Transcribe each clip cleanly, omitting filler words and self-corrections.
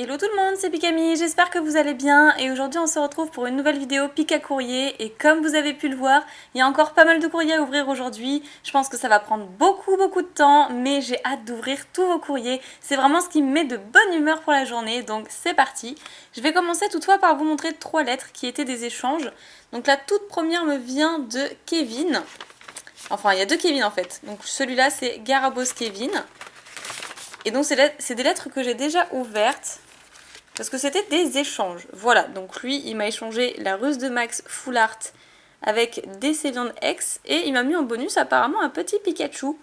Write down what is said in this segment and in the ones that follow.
Hello tout le monde, c'est Pikami, j'espère que vous allez bien et aujourd'hui on se retrouve pour une nouvelle vidéo pic à courrier et comme vous avez pu le voir, il y a encore pas mal de courriers à ouvrir aujourd'hui. Je pense que ça va prendre beaucoup de temps mais j'ai hâte d'ouvrir tous vos courriers. C'est vraiment ce qui me met de bonne humeur pour la journée, donc c'est parti. Je vais commencer toutefois par vous montrer 3 lettres qui étaient des échanges. Donc la toute première me vient de Kevin. Enfin il y a 2 Kevin en fait, donc celui-là c'est Garabos Kevin. Et donc c'est des lettres que j'ai déjà ouvertes. Parce que c'était des échanges. Voilà, donc lui, il m'a échangé la ruse de Max Full Art avec des Céliande X. Et il m'a mis en bonus apparemment un petit Pikachu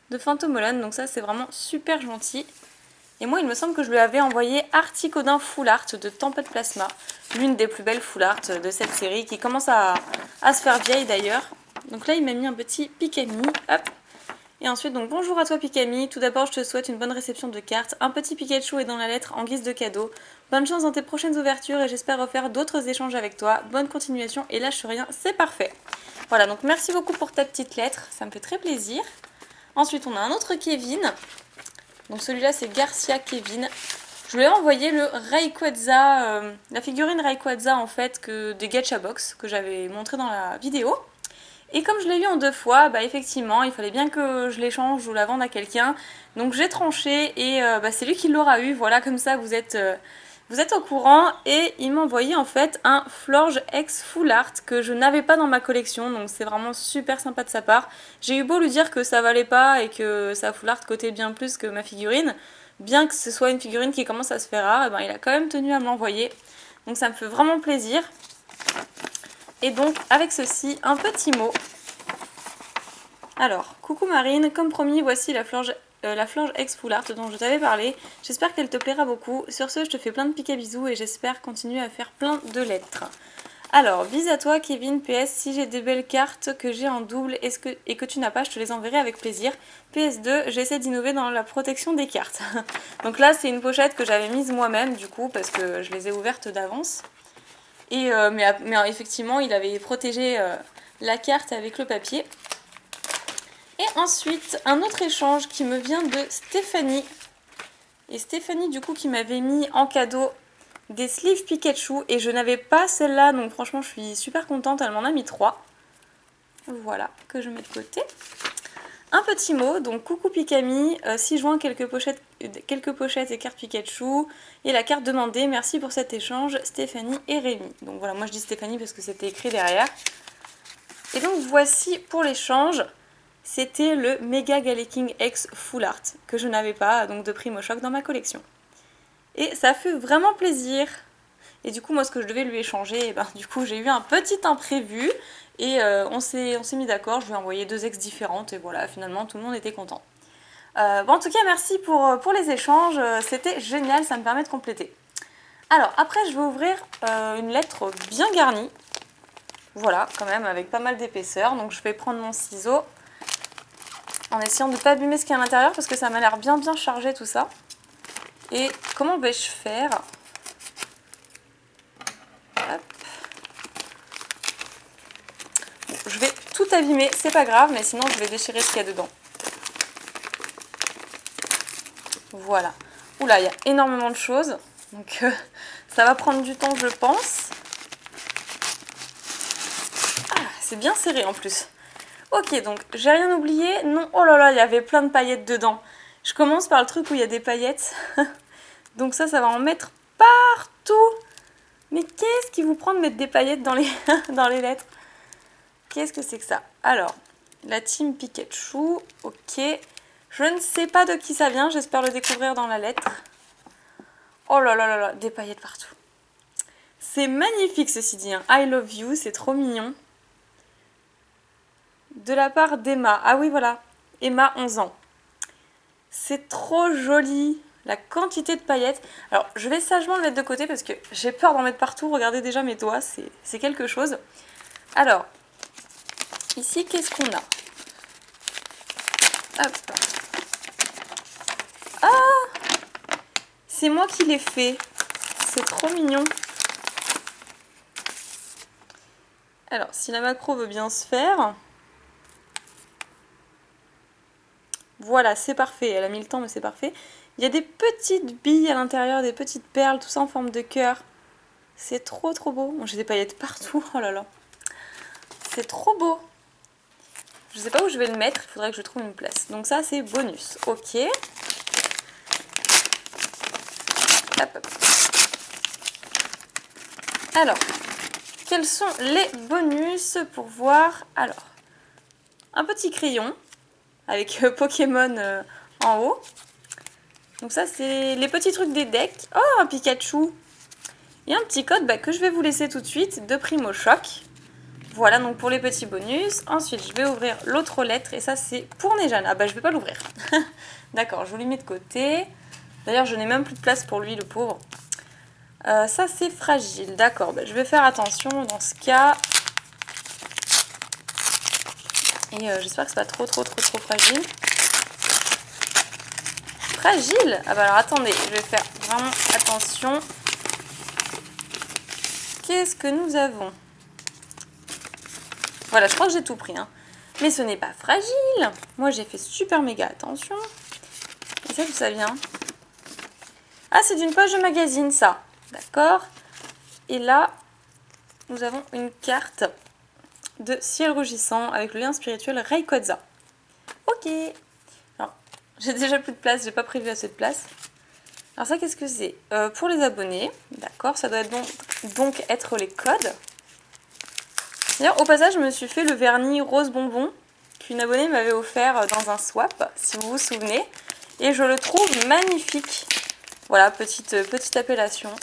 de Phantomolon. Donc ça, c'est vraiment super gentil. Et moi, il me semble que je lui avais envoyé Articodin Full Art de Tempête Plasma. L'une des plus belles Full Art de cette série qui commence à se faire vieille d'ailleurs. Donc là, il m'a mis un petit Pikami. Hop. Et ensuite, donc bonjour à toi Pikami, tout d'abord je te souhaite une bonne réception de cartes, un petit Pikachu est dans la lettre en guise de cadeau, bonne chance dans tes prochaines ouvertures et j'espère refaire d'autres échanges avec toi, bonne continuation et lâche rien, c'est parfait. Voilà, donc merci beaucoup pour ta petite lettre, ça me fait très plaisir. Ensuite on a un autre Kevin, donc celui-là c'est Garcia Kevin. Je lui ai envoyé le Rayquaza, la figurine Rayquaza en fait des Gacha Box que j'avais montré dans la vidéo. Et comme je l'ai eu en 2 fois, bah effectivement, il fallait bien que je l'échange ou la vende à quelqu'un. Donc j'ai tranché et c'est lui qui l'aura eu. Voilà, comme ça vous êtes au courant. Et il m'a envoyé en fait un Florge X Full Art que je n'avais pas dans ma collection. Donc c'est vraiment super sympa de sa part. J'ai eu beau lui dire que ça valait pas et que sa Full Art coûtait bien plus que ma figurine. Bien que ce soit une figurine qui commence à se faire rare, et ben, il a quand même tenu à me l'envoyer. Donc ça me fait vraiment plaisir. Et donc avec ceci, un petit mot. Alors, coucou Marine, comme promis, voici la Florge X Full Art dont je t'avais parlé. J'espère qu'elle te plaira beaucoup. Sur ce, je te fais plein de picabisous et j'espère continuer à faire plein de lettres. Alors, bise à toi Kevin, PS, si j'ai des belles cartes que j'ai en double et que tu n'as pas, je te les enverrai avec plaisir. PS2, j'essaie d'innover dans la protection des cartes. Donc là, c'est une pochette que j'avais mise moi-même du coup parce que je les ai ouvertes d'avance. Mais effectivement, il avait protégé la carte avec le papier. Et ensuite, un autre échange qui me vient de Stéphanie. Et Stéphanie, du coup, qui m'avait mis en cadeau des sleeves Pikachu. Et je n'avais pas celle-là, donc franchement, je suis super contente. Elle m'en a mis 3. Voilà, que je mets de côté. Un petit mot, donc coucou Pikami, 6 juin, quelques pochettes et cartes Pikachu. Et la carte demandée, merci pour cet échange, Stéphanie et Rémi. Donc voilà, moi je dis Stéphanie parce que c'était écrit derrière. Et donc voici pour l'échange. C'était le Mega Galaking X Full Art, que je n'avais pas, donc de Primo Choc dans ma collection. Et ça fait vraiment plaisir. Et du coup, moi, ce que je devais lui échanger, du coup, j'ai eu un petit imprévu. Et on s'est mis d'accord, je lui ai envoyé 2 ex différentes. Et voilà, finalement, tout le monde était content. En tout cas, merci pour les échanges. C'était génial, ça me permet de compléter. Alors, après, je vais ouvrir une lettre bien garnie. Voilà, quand même, avec pas mal d'épaisseur. Donc, je vais prendre mon ciseau. En essayant de ne pas abîmer ce qu'il y a à l'intérieur parce que ça m'a l'air bien chargé tout ça. Et comment vais-je faire? Hop. Bon, je vais tout abîmer, c'est pas grave, mais sinon je vais déchirer ce qu'il y a dedans. Voilà. Oula, il y a énormément de choses. Donc ça va prendre du temps, je pense. Ah, c'est bien serré en plus. Ok, donc j'ai rien oublié. Non, oh là là, il y avait plein de paillettes dedans. Je commence par le truc où il y a des paillettes. Donc ça va en mettre partout. Mais qu'est-ce qui vous prend de mettre des paillettes dans les, dans les lettres? Qu'est-ce que c'est que ça? Alors, la team Pikachu, ok. Je ne sais pas de qui ça vient, j'espère le découvrir dans la lettre. Oh là là là là, des paillettes partout. C'est magnifique ceci dit, hein. I love you, c'est trop mignon. De la part d'Emma. Ah oui, voilà. Emma, 11 ans. C'est trop joli. La quantité de paillettes. Alors, je vais sagement le mettre de côté parce que j'ai peur d'en mettre partout. Regardez déjà mes doigts, c'est quelque chose. Alors, ici, qu'est-ce qu'on a? Hop. Ah! C'est moi qui l'ai fait. C'est trop mignon. Alors, si la macro veut bien se faire... Voilà, c'est parfait. Elle a mis le temps, mais c'est parfait. Il y a des petites billes à l'intérieur, des petites perles, tout ça en forme de cœur. C'est trop trop beau. Bon, j'ai des paillettes partout. Oh là là. C'est trop beau. Je sais pas où je vais le mettre. Il faudrait que je trouve une place. Donc ça, c'est bonus. Ok. Hop, hop. Alors, quels sont les bonus pour voir? Alors, un petit crayon avec Pokémon en haut. Donc ça, c'est les petits trucs des decks. Oh, un Pikachu. Et un petit code que je vais vous laisser tout de suite de Primo Choc. Voilà, donc pour les petits bonus. Ensuite, je vais ouvrir l'autre lettre. Et ça, c'est pour Nejane. Ah bah, je vais pas l'ouvrir. D'accord, je vous le mets de côté. D'ailleurs, je n'ai même plus de place pour lui, le pauvre. Ça, c'est fragile. D'accord, je vais faire attention dans ce cas. Et j'espère que c'est pas trop fragile. Fragile? Ah bah alors, attendez, je vais faire vraiment attention. Qu'est-ce que nous avons? Voilà, je crois que j'ai tout pris. Hein. Mais ce n'est pas fragile. Moi, j'ai fait super méga attention. Et ça, d'où ça vient? Ah, c'est d'une page de magazine, ça. D'accord. Et là, nous avons une carte de ciel rougissant avec le lien spirituel Rayquaza. Ok. Alors, j'ai déjà plus de place, j'ai pas prévu assez de place. Alors ça, qu'est-ce que c'est? Pour les abonnés, d'accord, ça doit être donc être les codes. D'ailleurs, au passage, je me suis fait le vernis rose bonbon qu'une abonnée m'avait offert dans un swap, si vous vous souvenez. Et je le trouve magnifique. Voilà, petite appellation.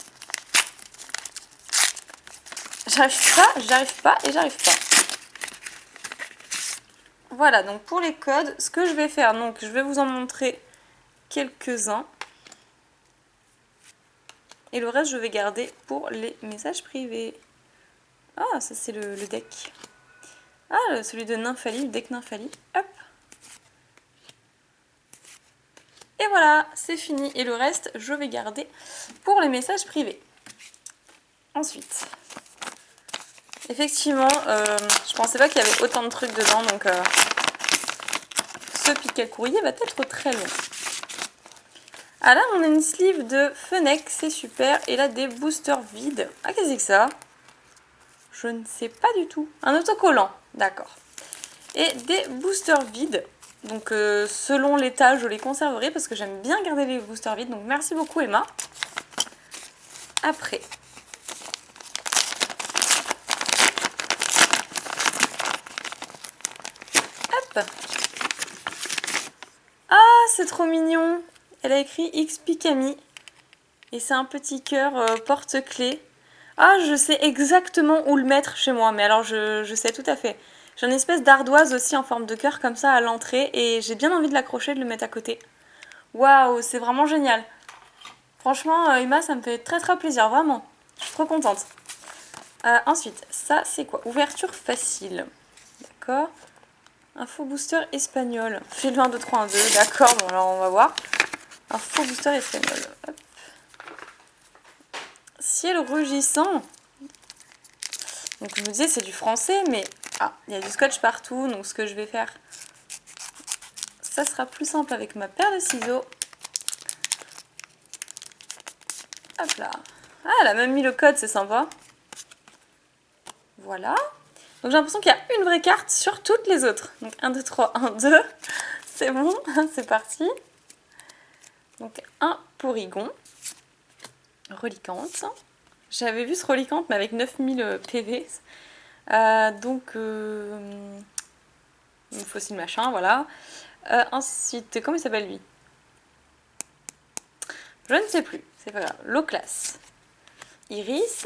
J'arrive pas. Voilà, donc pour les codes, ce que je vais faire, donc je vais vous en montrer quelques-uns. Et le reste, je vais garder pour les messages privés. Ah, ça c'est le deck. Ah, celui de Nymphalie, le deck Nymphalie. Hop. Et voilà, c'est fini. Et le reste, je vais garder pour les messages privés. Ensuite, effectivement, je pensais pas qu'il y avait autant de trucs dedans, donc ce piquet courrier va être très long. Ah là, on a une sleeve de Fennec, c'est super. Et là, des boosters vides. Ah, qu'est-ce que c'est que ça? Je ne sais pas du tout. Un autocollant, d'accord. Et des boosters vides. Donc, selon l'état, je les conserverai parce que j'aime bien garder les boosters vides. Donc, merci beaucoup, Emma. Après. Hop. Ah, c'est trop mignon. Elle a écrit XP Camille. Et c'est un petit cœur porte-clés. Ah, je sais exactement où le mettre chez moi. Mais alors, je sais tout à fait. J'ai une espèce d'ardoise aussi en forme de cœur comme ça à l'entrée. Et j'ai bien envie de l'accrocher et de le mettre à côté. Waouh, c'est vraiment génial. Franchement, Emma, ça me fait très plaisir, vraiment. Je suis trop contente. Ensuite, ça, c'est quoi? Ouverture facile. D'accord. Un faux booster espagnol. Fais le 1, 2, 3, 1, 2. D'accord, bon, alors on va voir. Un faux booster espagnol. Hop. Ciel rugissant. Donc je me disais c'est du français, mais il y a du scotch partout. Donc ce que je vais faire, ça sera plus simple avec ma paire de ciseaux. Hop là. Ah, elle a même mis le code, c'est sympa. Voilà. Donc j'ai l'impression qu'il y a une vraie carte sur toutes les autres. Donc 1, 2, 3, 1, 2. C'est bon, c'est parti. Donc un Porygon. Reliquante. J'avais vu ce reliquante, mais avec 9000 PV. Donc, fossile machin, voilà. Ensuite, comment il s'appelle lui? Je ne sais plus, c'est pas grave. Low-class. Iris.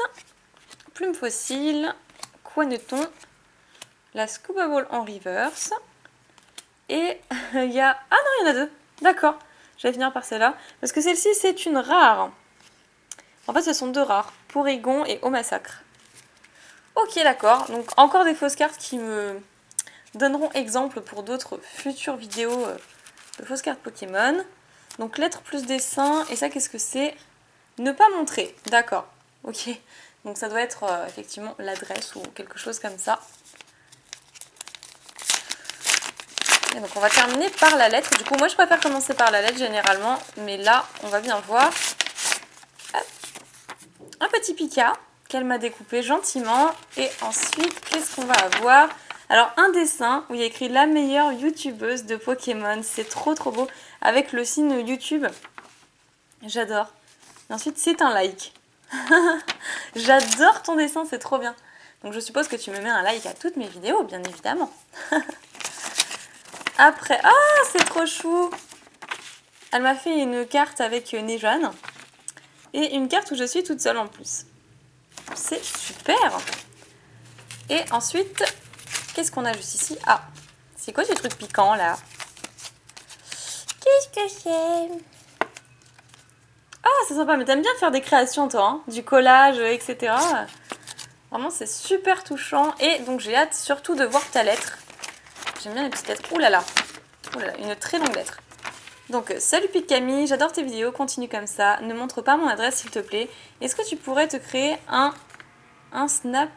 Plume fossile. Quaneton. La Scuba Ball en reverse. Et il y a... Ah non, il y en a deux. D'accord. Je vais finir par celle-là. Parce que celle-ci, c'est une rare. En fait, ce sont deux rares. Porygon et Au Massacre. Ok, d'accord. Donc, encore des fausses cartes qui me donneront exemple pour d'autres futures vidéos de fausses cartes Pokémon. Donc, lettre plus dessin. Et ça, qu'est-ce que c'est? Ne pas montrer. D'accord. Ok. Donc, ça doit être effectivement l'adresse ou quelque chose comme ça. Et donc on va terminer par la lettre. Du coup moi je préfère commencer par la lettre généralement. Mais là on va bien voir. Hop. Un petit Pika qu'elle m'a découpé gentiment. Et ensuite qu'est-ce qu'on va avoir? Alors un dessin où il y a écrit la meilleure youtubeuse de Pokémon. C'est trop beau. Avec le signe YouTube. J'adore. Et ensuite c'est un like. J'adore ton dessin, c'est trop bien. Donc je suppose que tu me mets un like à toutes mes vidéos, bien évidemment. Après, ah c'est trop chou. Elle m'a fait une carte avec Nejane. Et une carte où je suis toute seule en plus. C'est super. Et ensuite, qu'est-ce qu'on a juste ici? Ah, c'est quoi ce truc piquant là? Qu'est-ce que c'est? Ah, c'est sympa, mais t'aimes bien faire des créations toi, hein, du collage, etc. Vraiment, c'est super touchant. Et donc, j'ai hâte surtout de voir ta lettre. J'aime bien les petites lettres. Ouh là là, une très longue lettre. Donc, salut Picami, j'adore tes vidéos, continue comme ça. Ne montre pas mon adresse s'il te plaît. Est-ce que tu pourrais te créer un snapplot?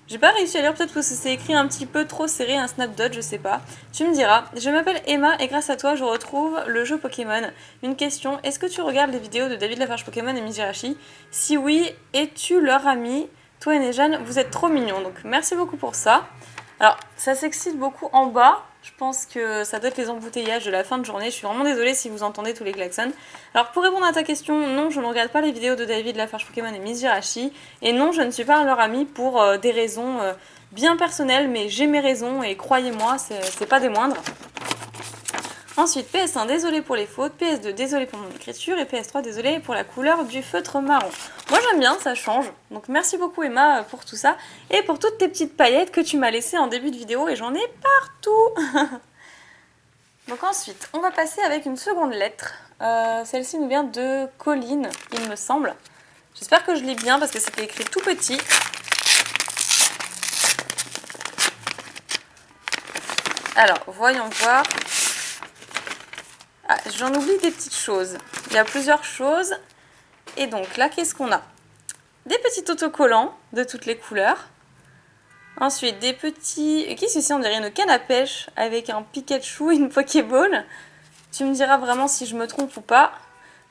J'ai pas réussi à lire, peut-être parce que c'est écrit un petit peu trop serré, un snapdot, je sais pas. Tu me diras. Je m'appelle Emma et grâce à toi, je retrouve le jeu Pokémon. Une question, est-ce que tu regardes les vidéos de David Lafarge Pokémon et Mijirachi? Si oui, es-tu leur ami? Toi et Nejane, vous êtes trop mignons, donc merci beaucoup pour ça. Alors, ça s'excite beaucoup en bas. Je pense que ça doit être les embouteillages de la fin de journée. Je suis vraiment désolée si vous entendez tous les klaxons. Alors, pour répondre à ta question, non, je ne regarde pas les vidéos de David Lafarge Pokémon et Miss Jirachi. Et non, je ne suis pas leur amie pour des raisons bien personnelles, mais j'ai mes raisons et croyez-moi, c'est pas des moindres. Ensuite, PS1, désolé pour les fautes, PS2, désolé pour mon écriture, et PS3, désolé pour la couleur du feutre marron. Moi j'aime bien, ça change. Donc merci beaucoup Emma pour tout ça, et pour toutes tes petites paillettes que tu m'as laissées en début de vidéo, et j'en ai partout. Donc ensuite, on va passer avec une seconde lettre. Celle-ci nous vient de Colline, il me semble. J'espère que je lis bien, parce que c'était écrit tout petit. Alors, voyons voir... Ah, j'en oublie des petites choses. Il y a plusieurs choses. Et donc là, qu'est-ce qu'on a? Des petits autocollants de toutes les couleurs. Ensuite, des petits... Qu'est-ce que c'est? On dirait une canne à pêche avec un Pikachu et une Pokéball. Tu me diras vraiment si je me trompe ou pas.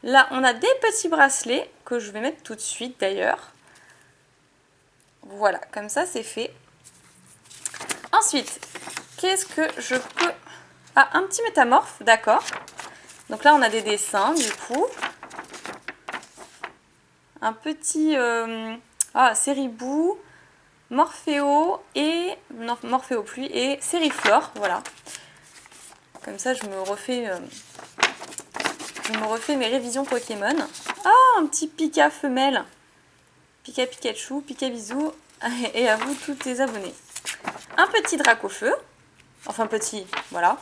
Là, on a des petits bracelets que je vais mettre tout de suite d'ailleurs. Voilà, comme ça, c'est fait. Ensuite, qu'est-ce que je peux... Ah, un petit métamorphe, d'accord. Donc là, on a des dessins, du coup. Un petit Ceribou, Morpheo et... Non, Morpheo pluie et Sériflore, voilà. Comme ça, je me refais mes révisions Pokémon. Ah, un petit Pika femelle. Pika Pikachu, Pika bisous. Et à vous, tous les abonnés. Un petit Dracofeu. Enfin, petit, voilà.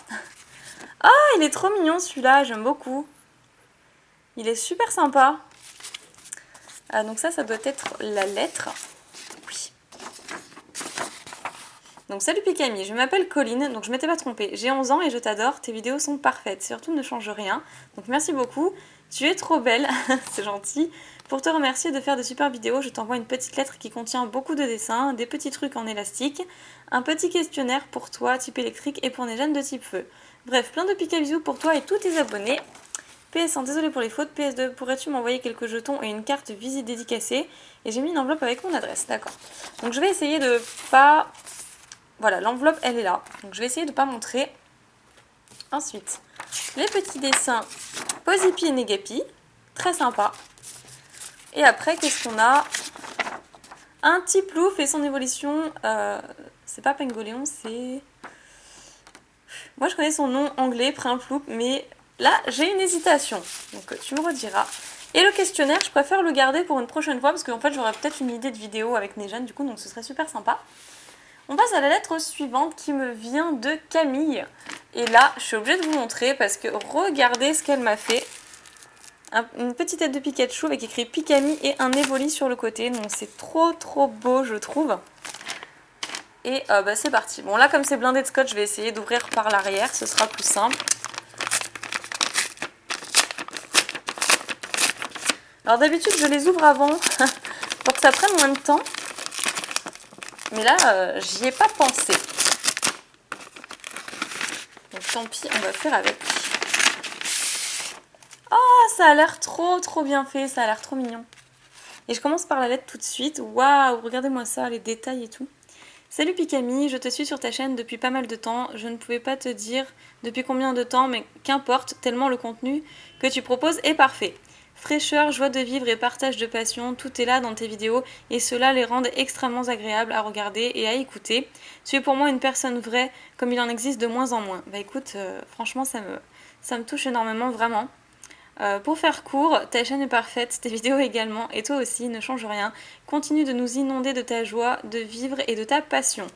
Ah, il est trop mignon celui-là, j'aime beaucoup. Il est super sympa. Ah, donc ça doit être la lettre. Oui. Donc salut Pikami, je m'appelle Colline, donc je m'étais pas trompée. J'ai 11 ans et je t'adore, tes vidéos sont parfaites. Surtout ne change rien. Donc merci beaucoup. Tu es trop belle, c'est gentil. Pour te remercier de faire de super vidéos, je t'envoie une petite lettre qui contient beaucoup de dessins, des petits trucs en élastique, un petit questionnaire pour toi type électrique et pour Nejane de type feu. Bref, plein de pica bisous pour toi et tous tes abonnés. PS1, désolé pour les fautes. PS2, pourrais-tu m'envoyer quelques jetons et une carte visite dédicacée? Et j'ai mis une enveloppe avec mon adresse, d'accord. Donc je vais essayer de pas... Voilà, l'enveloppe elle est là. Donc je vais essayer de pas montrer. Ensuite, les petits dessins Posipi et Negapi. Très sympa. Et après, qu'est-ce qu'on a? Un petit plouf et son évolution. C'est pas Pengoléon, c'est... Moi je connais son nom anglais, Primploup, mais là j'ai une hésitation. Donc tu me rediras. Et le questionnaire, je préfère le garder pour une prochaine fois parce qu'en fait j'aurai peut-être une idée de vidéo avec Nejane du coup, donc ce serait super sympa. On passe à la lettre suivante qui me vient de Camille. Et là, je suis obligée de vous montrer parce que regardez ce qu'elle m'a fait. Une petite tête de Pikachu avec écrit Pikami et un Evoli sur le côté. Donc c'est trop beau je trouve. Et bah, c'est parti. Bon là comme c'est blindé de scotch, je vais essayer d'ouvrir par l'arrière, ce sera plus simple. Alors d'habitude je les ouvre avant pour que ça prenne moins de temps. Mais là j'y ai pas pensé. Donc tant pis, on va faire avec. Oh, ça a l'air trop bien fait, ça a l'air trop mignon. Et je commence par la lettre tout de suite. Waouh, regardez-moi ça, les détails et tout. Salut Pikami, je te suis sur ta chaîne depuis pas mal de temps. Je ne pouvais pas te dire depuis combien de temps, mais qu'importe, tellement le contenu que tu proposes est parfait. Fraîcheur, joie de vivre et partage de passion, tout est là dans tes vidéos et cela les rend extrêmement agréables à regarder et à écouter. Tu es pour moi une personne vraie, comme il en existe de moins en moins. Bah écoute, franchement ça me touche énormément, vraiment. Pour faire court, ta chaîne est parfaite, tes vidéos également, et toi aussi, ne change rien. Continue de nous inonder de ta joie, de vivre et de ta passion.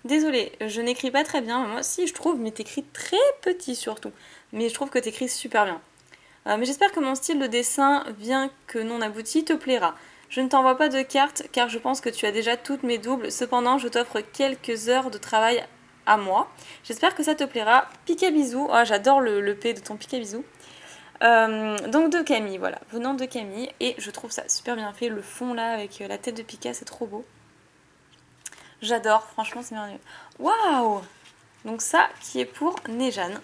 Désolée, je n'écris pas très bien, moi aussi je trouve, mais t'écris très petit surtout. Mais je trouve que t'écris super bien. Mais j'espère que mon style de dessin, bien que non abouti, te plaira. Je ne t'envoie pas de cartes car je pense que tu as déjà toutes mes doubles, cependant je t'offre quelques heures de travail à moi. J'espère que ça te plaira. Pikabisou, oh, j'adore le P de ton Pikabisou. Donc de Camille, voilà, venant de Camille, et je trouve ça super bien fait, le fond là avec la tête de Pika, c'est trop beau. J'adore, franchement c'est merveilleux. Waouh! Donc ça qui est pour Nejane.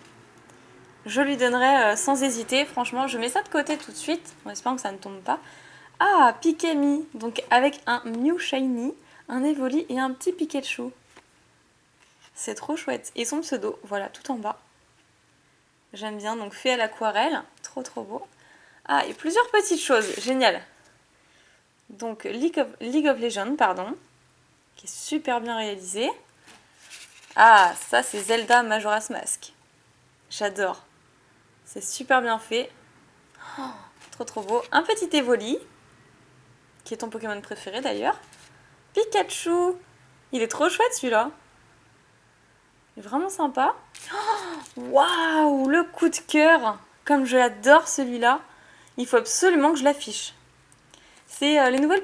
Je lui donnerai sans hésiter, franchement je mets ça de côté tout de suite, en espérant que ça ne tombe pas. Ah, Pikami, donc avec un Mew Shiny, un Evoli et un petit Pikachu. C'est trop chouette, et son pseudo, voilà, tout en bas. J'aime bien, donc fait à l'aquarelle, trop beau. Ah, et plusieurs petites choses, génial. Donc League of Legends, pardon, qui est super bien réalisé. Ah, ça c'est Zelda Majora's Mask. J'adore. C'est super bien fait. Oh, trop beau. Un petit Evoli, qui est ton Pokémon préféré d'ailleurs. Pikachu. Il est trop chouette celui-là. Il est vraiment sympa. Waouh, le coup de cœur. Comme je l'adore celui-là. Il faut absolument que je l'affiche. C'est les nouvelles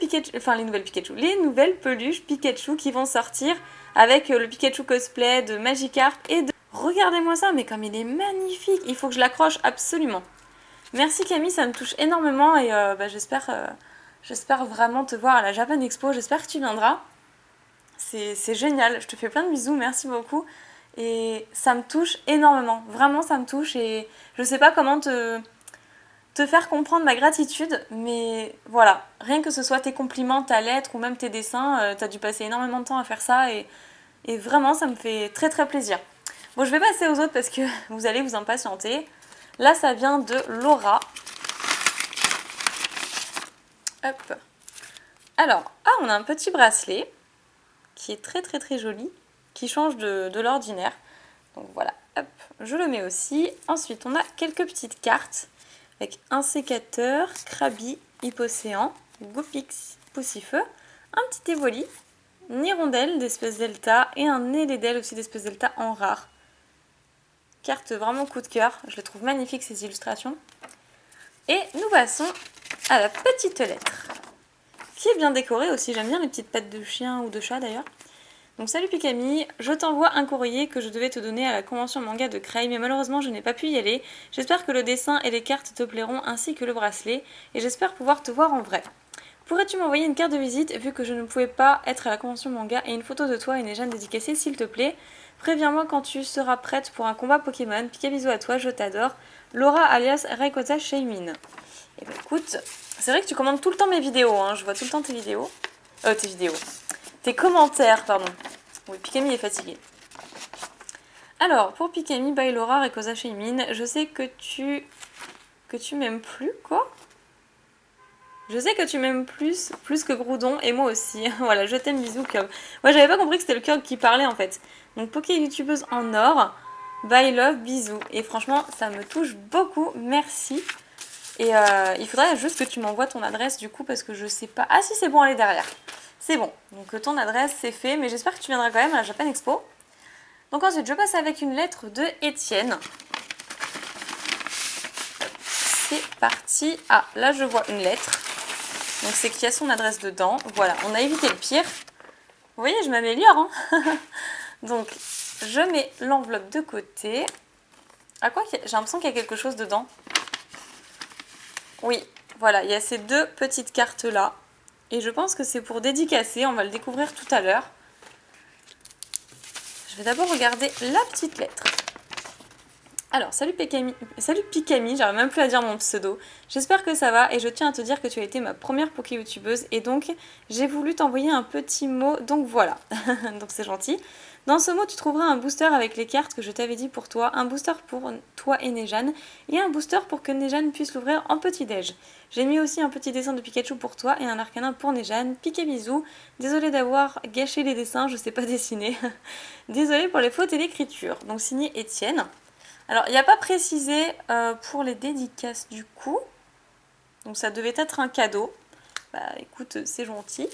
peluches Pikachu qui vont sortir avec le Pikachu cosplay de Magikarp et de... Regardez-moi ça, mais comme il est magnifique. Il faut que je l'accroche absolument. Merci Camille, ça me touche énormément et j'espère vraiment te voir à la Japan Expo. J'espère que tu viendras. C'est génial. Je te fais plein de bisous, merci beaucoup. Et ça me touche énormément. Vraiment, ça me touche et je sais pas comment te faire comprendre ma gratitude, mais voilà, rien que ce soit tes compliments, ta lettre ou même tes dessins, t'as dû passer énormément de temps à faire ça et vraiment ça me fait très plaisir. Bon, je vais passer aux autres parce que vous allez vous impatienter. Là, ça vient de Laura. Hop. Alors, on a un petit bracelet qui est très joli, qui change de l'ordinaire. Donc voilà, hop, je le mets aussi. Ensuite, on a quelques petites cartes avec un sécateur, Krabi, Hippocéan, Goupix, Poussifeu, un petit Evoli, une hirondelle d'espèce delta et un Nélédel aussi d'espèce delta en rare. Carte vraiment coup de cœur, je les trouve magnifiques ces illustrations. Et nous passons à la petite lettre, qui est bien décorée aussi, j'aime bien les petites pattes de chien ou de chat d'ailleurs. Donc salut Pikami, je t'envoie un courrier que je devais te donner à la convention manga de Creil, mais malheureusement je n'ai pas pu y aller. J'espère que le dessin et les cartes te plairont ainsi que le bracelet, et j'espère pouvoir te voir en vrai. Pourrais-tu m'envoyer une carte de visite vu que je ne pouvais pas être à la convention manga et une photo de toi et Nejane dédicacée s'il te plaît? Préviens-moi quand tu seras prête pour un combat Pokémon. Pika bisous à toi, je t'adore. Laura alias Raikota Shaymin. Et bah écoute, c'est vrai que tu commandes tout le temps mes vidéos, hein. Je vois tout le temps tes vidéos. Tes commentaires, pardon. Oui, Pikami est fatiguée. Alors, pour Pikami by Laura Rekosa Shaymin, je sais que tu m'aimes plus, quoi? Je sais que tu m'aimes plus que Groudon, et moi aussi. Voilà, je t'aime, bisous, Cub. Moi, j'avais pas compris que c'était le Cub qui parlait, en fait. Donc, Poké YouTubeuse en or, by Love, bisous. Et franchement, ça me touche beaucoup, merci. Et il faudrait juste que tu m'envoies ton adresse, du coup, parce que je sais pas... Ah si, c'est bon, elle est derrière. C'est bon, donc ton adresse c'est fait, mais j'espère que tu viendras quand même à la Japan Expo. Donc ensuite, je passe avec une lettre de Étienne. C'est parti. Ah, là je vois une lettre. Donc c'est qu'il y a son adresse dedans. Voilà, on a évité le pire. Vous voyez, je m'améliore. Hein. Donc, je mets l'enveloppe de côté. Ah quoi, j'ai l'impression qu'il y a quelque chose dedans. Oui, voilà, il y a ces deux petites cartes là. Et je pense que c'est pour dédicacer, on va le découvrir tout à l'heure. Je vais d'abord regarder la petite lettre. Alors, salut Pikami, j'arrive même plus à dire mon pseudo. J'espère que ça va et je tiens à te dire que tu as été ma première Poké-youtubeuse et donc j'ai voulu t'envoyer un petit mot, donc voilà, donc c'est gentil. Dans ce mot, tu trouveras un booster avec les cartes que je t'avais dit pour toi, un booster pour toi et Nejane et un booster pour que Nejane puisse l'ouvrir en petit-déj. J'ai mis aussi un petit dessin de Pikachu pour toi et un arcanin pour Nejane. Piqué bisous, désolée d'avoir gâché les dessins, je sais pas dessiner. Désolée pour les fautes et l'écriture. Donc signé Étienne. Alors, il n'y a pas précisé pour les dédicaces du coup. Donc, ça devait être un cadeau. Bah, écoute, c'est gentil.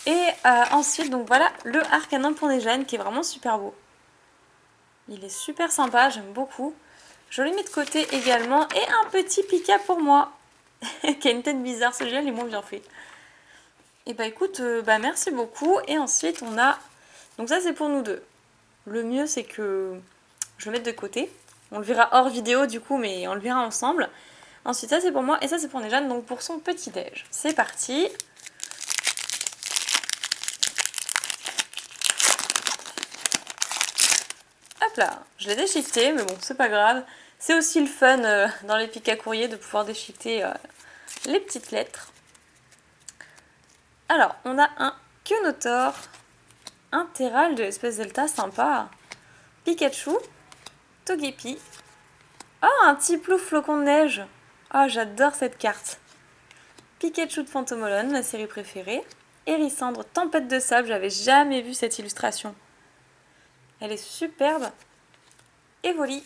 Et ensuite, donc voilà, le arcanin pour Nejane qui est vraiment super beau. Il est super sympa, j'aime beaucoup. Je le mets de côté également. Et un petit Pika pour moi. Qui a une tête bizarre, celui-là, il est moins bien fait. Et bah écoute, bah merci beaucoup. Et ensuite, on a... Donc ça, c'est pour nous deux. Le mieux, c'est que je le mette de côté. On le verra hors vidéo du coup, mais on le verra ensemble. Ensuite, ça c'est pour moi et ça c'est pour Nejane, donc pour son petit-déj. C'est parti. Hop là, je l'ai déchiqueté, mais bon, c'est pas grave. C'est aussi le fun dans les pics à courrier de pouvoir déchiqueter les petites lettres. Alors, on a un Kyogre, un Terral de l'espèce Delta, sympa. Pikachu, Togepi. Oh, un petit plouf flocon de neige. Oh, j'adore cette carte. Pikachu de Phantomolon, ma série préférée. Hérissandre, Tempête de sable, j'avais jamais vu cette illustration. Elle est superbe. Evoli,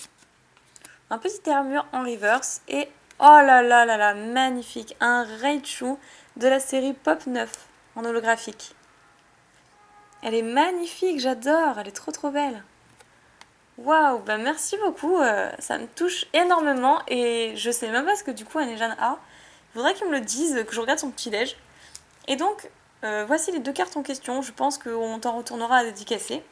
un petit armure en reverse. Et oh là là là là, magnifique, un Raichu de la série Pop 9 en holographique. Elle est magnifique, j'adore, elle est trop trop belle. Waouh, bah merci beaucoup, ça me touche énormément et je sais même pas ce que du coup Nejane a. Il faudrait qu'il me le dise, que je regarde son petit déj. Et donc, voici les deux cartes en question, je pense qu'on t'en retournera à dédicacer.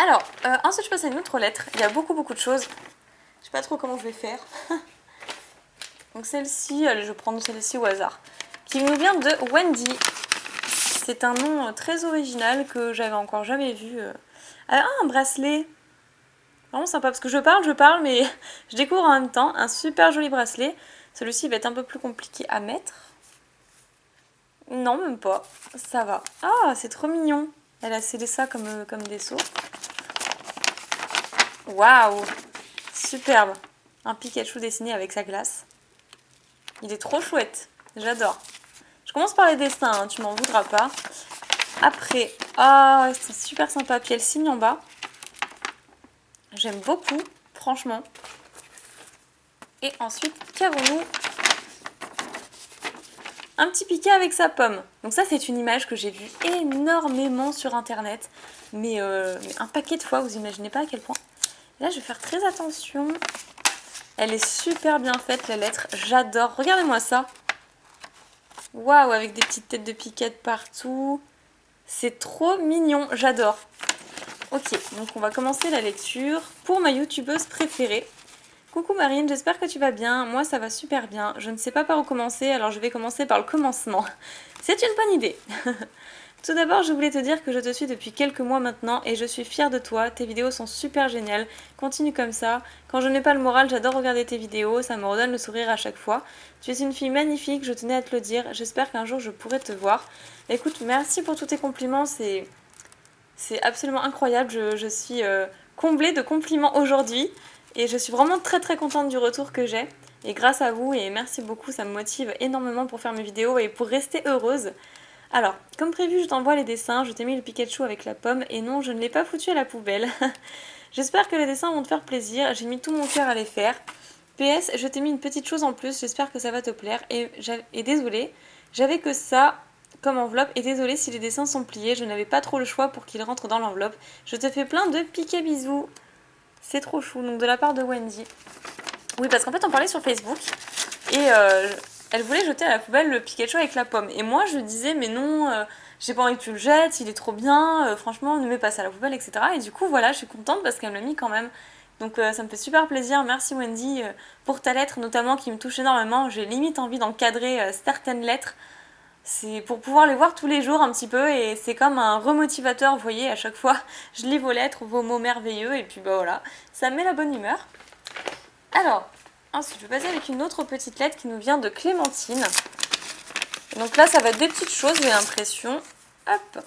Alors, ensuite je passe à une autre lettre, il y a beaucoup de choses. Je sais pas trop comment je vais faire. Donc celle-ci, allez je vais prendre celle-ci au hasard. Qui nous vient de Wendy. C'est un nom très original que j'avais encore jamais vu. Ah, un bracelet. Vraiment sympa, parce que je parle, mais je découvre en même temps un super joli bracelet. Celui-ci va être un peu plus compliqué à mettre. Non, même pas. Ça va. Ah, c'est trop mignon. Elle a scellé ça comme des seaux. Waouh, superbe. Un Pikachu dessiné avec sa glace. Il est trop chouette. J'adore. Je commence par les dessins, hein, tu m'en voudras pas. Après, ah, c'est super sympa. Puis elle signe en bas. J'aime beaucoup, franchement. Et ensuite, qu'avons-nous? Un petit Pika avec sa pomme. Donc ça, c'est une image que j'ai vue énormément sur internet. Mais un paquet de fois, vous imaginez pas à quel point. Là, je vais faire très attention. Elle est super bien faite, la lettre. J'adore. Regardez-moi ça. Waouh, avec des petites têtes de piquettes partout. C'est trop mignon. J'adore. Ok, donc on va commencer la lecture pour ma youtubeuse préférée. Coucou Marine, j'espère que tu vas bien. Moi, ça va super bien. Je ne sais pas par où commencer, alors je vais commencer par le commencement. C'est une bonne idée. Tout d'abord, je voulais te dire que je te suis depuis quelques mois maintenant et je suis fière de toi. Tes vidéos sont super géniales. Continue comme ça. Quand je n'ai pas le moral, j'adore regarder tes vidéos. Ça me redonne le sourire à chaque fois. Tu es une fille magnifique, je tenais à te le dire. J'espère qu'un jour je pourrai te voir. Écoute, merci pour tous tes compliments. C'est absolument incroyable. Je suis comblée de compliments aujourd'hui. Et je suis vraiment très très contente du retour que j'ai. Et grâce à vous, et merci beaucoup, ça me motive énormément pour faire mes vidéos et pour rester heureuse. Alors, comme prévu, je t'envoie les dessins, je t'ai mis le Pikachu avec la pomme, et non, je ne l'ai pas foutu à la poubelle. J'espère que les dessins vont te faire plaisir, j'ai mis tout mon cœur à les faire. PS, je t'ai mis une petite chose en plus, j'espère que ça va te plaire, et désolée, j'avais que ça comme enveloppe, et désolée si les dessins sont pliés, je n'avais pas trop le choix pour qu'ils rentrent dans l'enveloppe. Je te fais plein de piquets bisous. C'est trop chou, donc de la part de Wendy. Oui, parce qu'en fait, on parlait sur Facebook et elle voulait jeter à la poubelle le Pikachu avec la pomme. Et moi, je disais, mais non, j'ai pas envie que tu le jettes, il est trop bien, franchement, ne mets pas ça à la poubelle, etc. Et du coup, voilà, je suis contente parce qu'elle me l'a mis quand même. Donc ça me fait super plaisir. Merci Wendy pour ta lettre, notamment qui me touche énormément. J'ai limite envie d'encadrer certaines lettres. C'est pour pouvoir les voir tous les jours un petit peu et c'est comme un remotivateur, vous voyez, à chaque fois je lis vos lettres, vos mots merveilleux et puis bah voilà, ça me met la bonne humeur. Alors, ensuite je vais passer avec une autre petite lettre qui nous vient de Clémentine. Et donc là ça va être des petites choses, j'ai l'impression. Hop.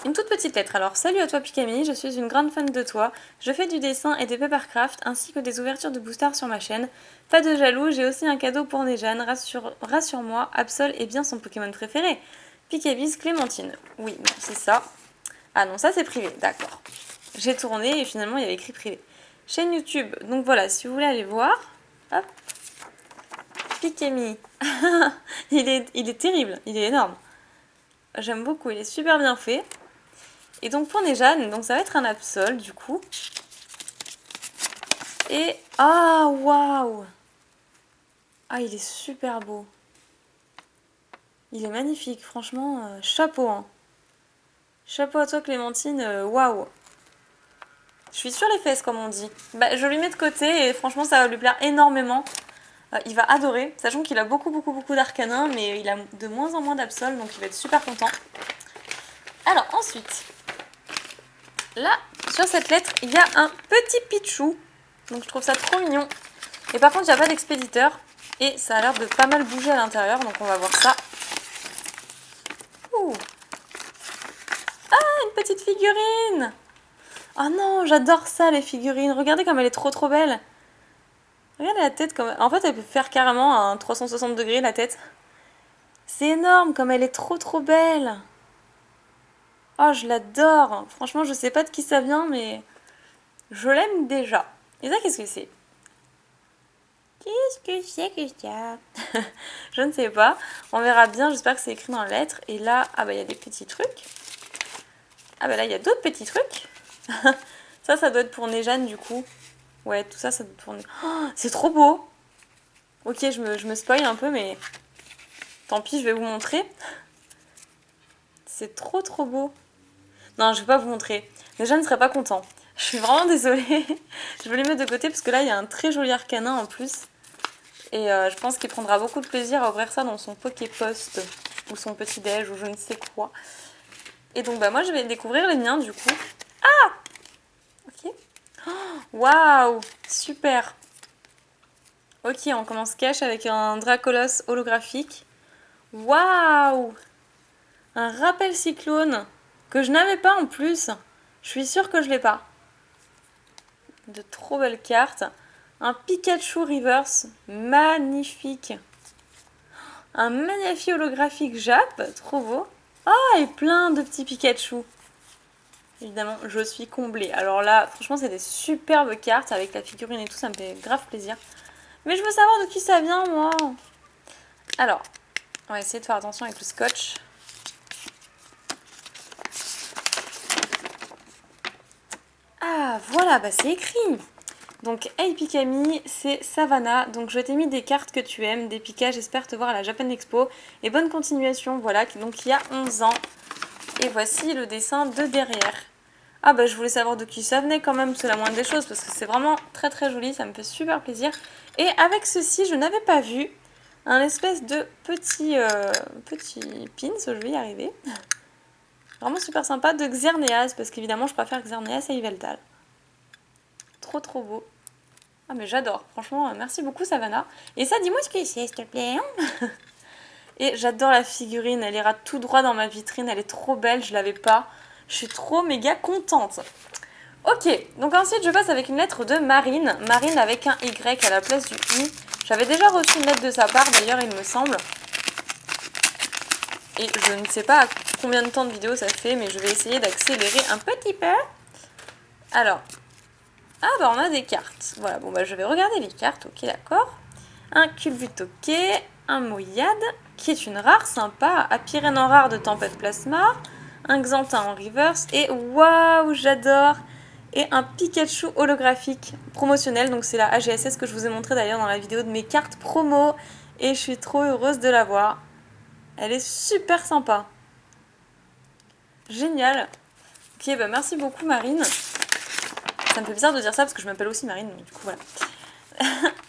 Une toute petite lettre. Alors, salut à toi Picamini, je suis une grande fan de toi. Je fais du dessin et des papercraft ainsi que des ouvertures de boosters sur ma chaîne. Pas de jaloux, j'ai aussi un cadeau pour Nejane. Rassure-moi, Absol est bien son Pokémon préféré. Picabise Clémentine. Oui, non, c'est ça. Ah non, ça c'est privé, d'accord. J'ai tourné et finalement il y avait écrit privé. Chaîne YouTube, donc voilà, si vous voulez aller voir. Hop. Picami. il est terrible, il est énorme. J'aime beaucoup, il est super bien fait. Et donc pour Nejane, donc ça va être un Absol du coup. Et ah waouh! Ah il est super beau. Il est magnifique, franchement, chapeau hein. Chapeau à toi Clémentine, waouh! Je suis sur les fesses comme on dit. Bah, je lui mets de côté et franchement ça va lui plaire énormément. Il va adorer, sachant qu'il a beaucoup d'arcanin, mais il a de moins en moins d'Absol, donc il va être super content. Alors ensuite, là, sur cette lettre, il y a un petit Pichou. Donc je trouve ça trop mignon. Et par contre, il n'y a pas d'expéditeur. Et ça a l'air de pas mal bouger à l'intérieur, donc on va voir ça. Ouh. Ah, une petite figurine! Oh non, j'adore ça, les figurines. Regardez comme elle est trop belle. Regardez la tête comme... En fait, elle peut faire carrément un 360 degrés, la tête. C'est énorme, comme elle est trop belle. Oh, je l'adore. Franchement, je sais pas de qui ça vient, mais je l'aime déjà. Et ça, qu'est-ce que c'est? Qu'est-ce que c'est que ça? Je ne sais pas. On verra bien, j'espère que c'est écrit dans la lettre. Et là, ah bah il y a des petits trucs. Ah bah là, il y a d'autres petits trucs. Ça doit être pour Nejane, du coup. Ouais, tout ça, ça doit être pour Nejane. Oh, c'est trop beau. Ok, je me spoil un peu, mais tant pis, je vais vous montrer. C'est trop beau. Non, je vais pas vous montrer. Nejane ne serait pas content. Je suis vraiment désolée. Je vais les mettre de côté parce que là, il y a un très joli arcanin en plus. Et je pense qu'il prendra beaucoup de plaisir à ouvrir ça dans son Poképost ou son petit déj ou je ne sais quoi. Et donc bah moi je vais découvrir les miens du coup. Ah! Ok. Waouh! Super! Ok, on commence cash avec un Dracolos holographique. Waouh! Un rappel cyclone que je n'avais pas en plus. Je suis sûre que je l'ai pas. De trop belles cartes. Un Pikachu Reverse, magnifique. Un Manaphy holographique Jap, trop beau. Ah, et plein de petits Pikachu. Évidemment, je suis comblée. Alors là, franchement, c'est des superbes cartes avec la figurine et tout, ça me fait grave plaisir. Mais je veux savoir de qui ça vient, moi. Alors, on va essayer de faire attention avec le scotch. Ah, voilà, bah c'est écrit. Donc, hey Pikami, c'est Savannah. Donc, je t'ai mis des cartes que tu aimes, des Pika. J'espère te voir à la Japan Expo. Et bonne continuation, voilà. Donc, il y a 11 ans. Et voici le dessin de derrière. Ah, bah, je voulais savoir de qui ça venait quand même. C'est la moindre des choses parce que c'est vraiment très joli. Ça me fait super plaisir. Et avec ceci, je n'avais pas vu un espèce de petit pins. Je vais y arriver. Vraiment super sympa de Xerneas. Parce qu'évidemment, je préfère Xerneas à Yveltal. Trop beau. Ah mais j'adore, franchement, merci beaucoup Savannah. Et ça, dis-moi ce que c'est, s'il te plaît. Et j'adore la figurine, elle ira tout droit dans ma vitrine, elle est trop belle, je l'avais pas. Je suis trop méga contente. Ok, donc ensuite je passe avec une lettre de Marine. Marine avec un Y à la place du I. J'avais déjà reçu une lettre de sa part d'ailleurs, il me semble. Et je ne sais pas combien de temps de vidéo ça fait, mais je vais essayer d'accélérer un petit peu. Alors... Ah bah on a des cartes. Voilà, bon bah je vais regarder les cartes, ok d'accord. Un Culbutoquet, un Moyade, qui est une rare sympa, Apyrène en rare de Tempête Plasma, un Xantin en reverse, et waouh, j'adore. Et un Pikachu holographique promotionnel, donc c'est la AGSS que je vous ai montré d'ailleurs dans la vidéo de mes cartes promo, et je suis trop heureuse de l'avoir. Elle est super sympa. Génial. Ok, bah merci beaucoup Marine. Ça me fait bizarre de dire ça parce que je m'appelle aussi Marine, donc du coup voilà.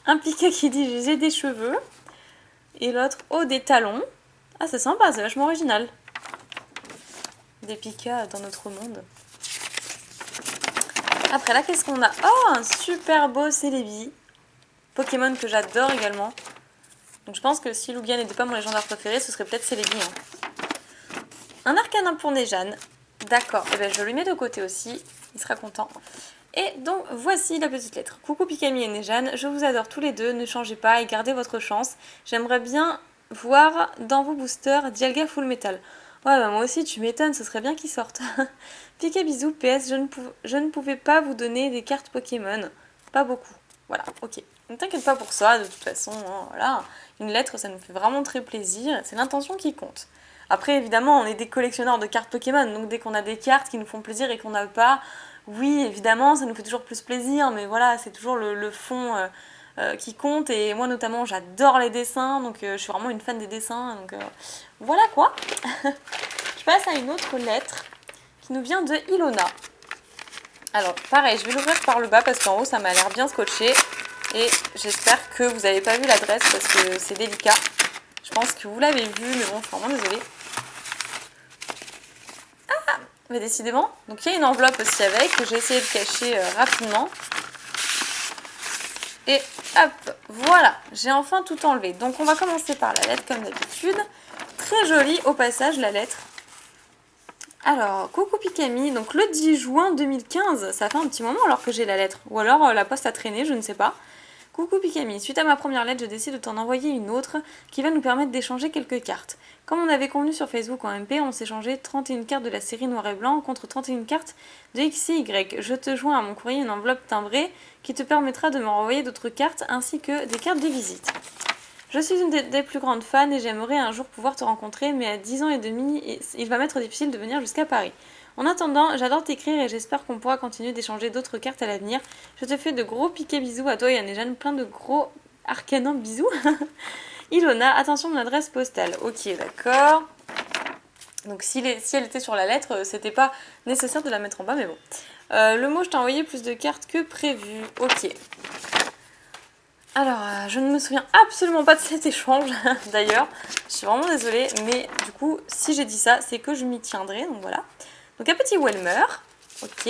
Un Pika qui dit j'ai des cheveux. Et l'autre, oh, des talons. Ah, c'est sympa, c'est vachement original. Des Pika dans notre monde. Après là, qu'est-ce qu'on a? Oh, un super beau Celebi. Pokémon que j'adore également. Donc je pense que si Lugia n'était pas mon légendaire préféré, ce serait peut-être Celebi. Hein. Un Arcanin pour Nejane. D'accord, et ben je lui mets de côté aussi. Il sera content. Et donc voici la petite lettre. Coucou Pikami et Nejane, je vous adore tous les deux, ne changez pas et gardez votre chance. J'aimerais bien voir dans vos boosters Dialga Full Metal. Ouais, bah moi aussi, tu m'étonnes, ce serait bien qu'ils sortent. Pika bisous, PS, je ne pouvais pas vous donner des cartes Pokémon. Pas beaucoup. Voilà, ok. Ne t'inquiète pas pour ça, de toute façon, hein, voilà. Une lettre, ça nous fait vraiment très plaisir, c'est l'intention qui compte. Après, évidemment, on est des collectionneurs de cartes Pokémon, donc dès qu'on a des cartes qui nous font plaisir et qu'on n'a pas, oui, évidemment, ça nous fait toujours plus plaisir, mais voilà, c'est toujours le fond qui compte. Et moi, notamment, j'adore les dessins, donc je suis vraiment une fan des dessins, donc voilà quoi. Je passe à une autre lettre qui nous vient de Ilona. Alors, pareil, je vais l'ouvrir par le bas parce qu'en haut, ça m'a l'air bien scotché. Et j'espère que vous n'avez pas vu l'adresse parce que c'est délicat. Je pense que vous l'avez vu, mais bon, je suis vraiment désolée. Ah, mais décidément. Donc, il y a une enveloppe aussi avec que j'ai essayé de cacher rapidement. Et hop, voilà, j'ai enfin tout enlevé. Donc, on va commencer par la lettre comme d'habitude. Très jolie au passage, la lettre. Alors, coucou Pikami, donc le 10 juin 2015, ça fait un petit moment alors que j'ai la lettre. Ou alors la poste a traîné, je ne sais pas. Coucou Pikami, suite à ma première lettre, je décide de t'en envoyer une autre qui va nous permettre d'échanger quelques cartes. Comme on avait convenu sur Facebook en MP, on s'échangeait 31 cartes de la série noir et blanc contre 31 cartes de X et Y. Je te joins à mon courrier une enveloppe timbrée qui te permettra de me renvoyer d'autres cartes ainsi que des cartes de visite. Je suis une des plus grandes fans et j'aimerais un jour pouvoir te rencontrer, mais à 10 ans et demi, il va m'être difficile de venir jusqu'à Paris. En attendant, j'adore t'écrire et j'espère qu'on pourra continuer d'échanger d'autres cartes à l'avenir. Je te fais de gros piquets bisous à toi et à Nejane, plein de gros arcanins bisous. Ilona, attention mon adresse postale. Ok, d'accord. Donc si elle était sur la lettre, c'était pas nécessaire de la mettre en bas, mais bon. Le mot, je t'ai envoyé plus de cartes que prévu. Ok. Alors, je ne me souviens absolument pas de cet échange, d'ailleurs. Je suis vraiment désolée, mais du coup, si j'ai dit ça, c'est que je m'y tiendrai, donc voilà. Donc un petit Welmer, ok.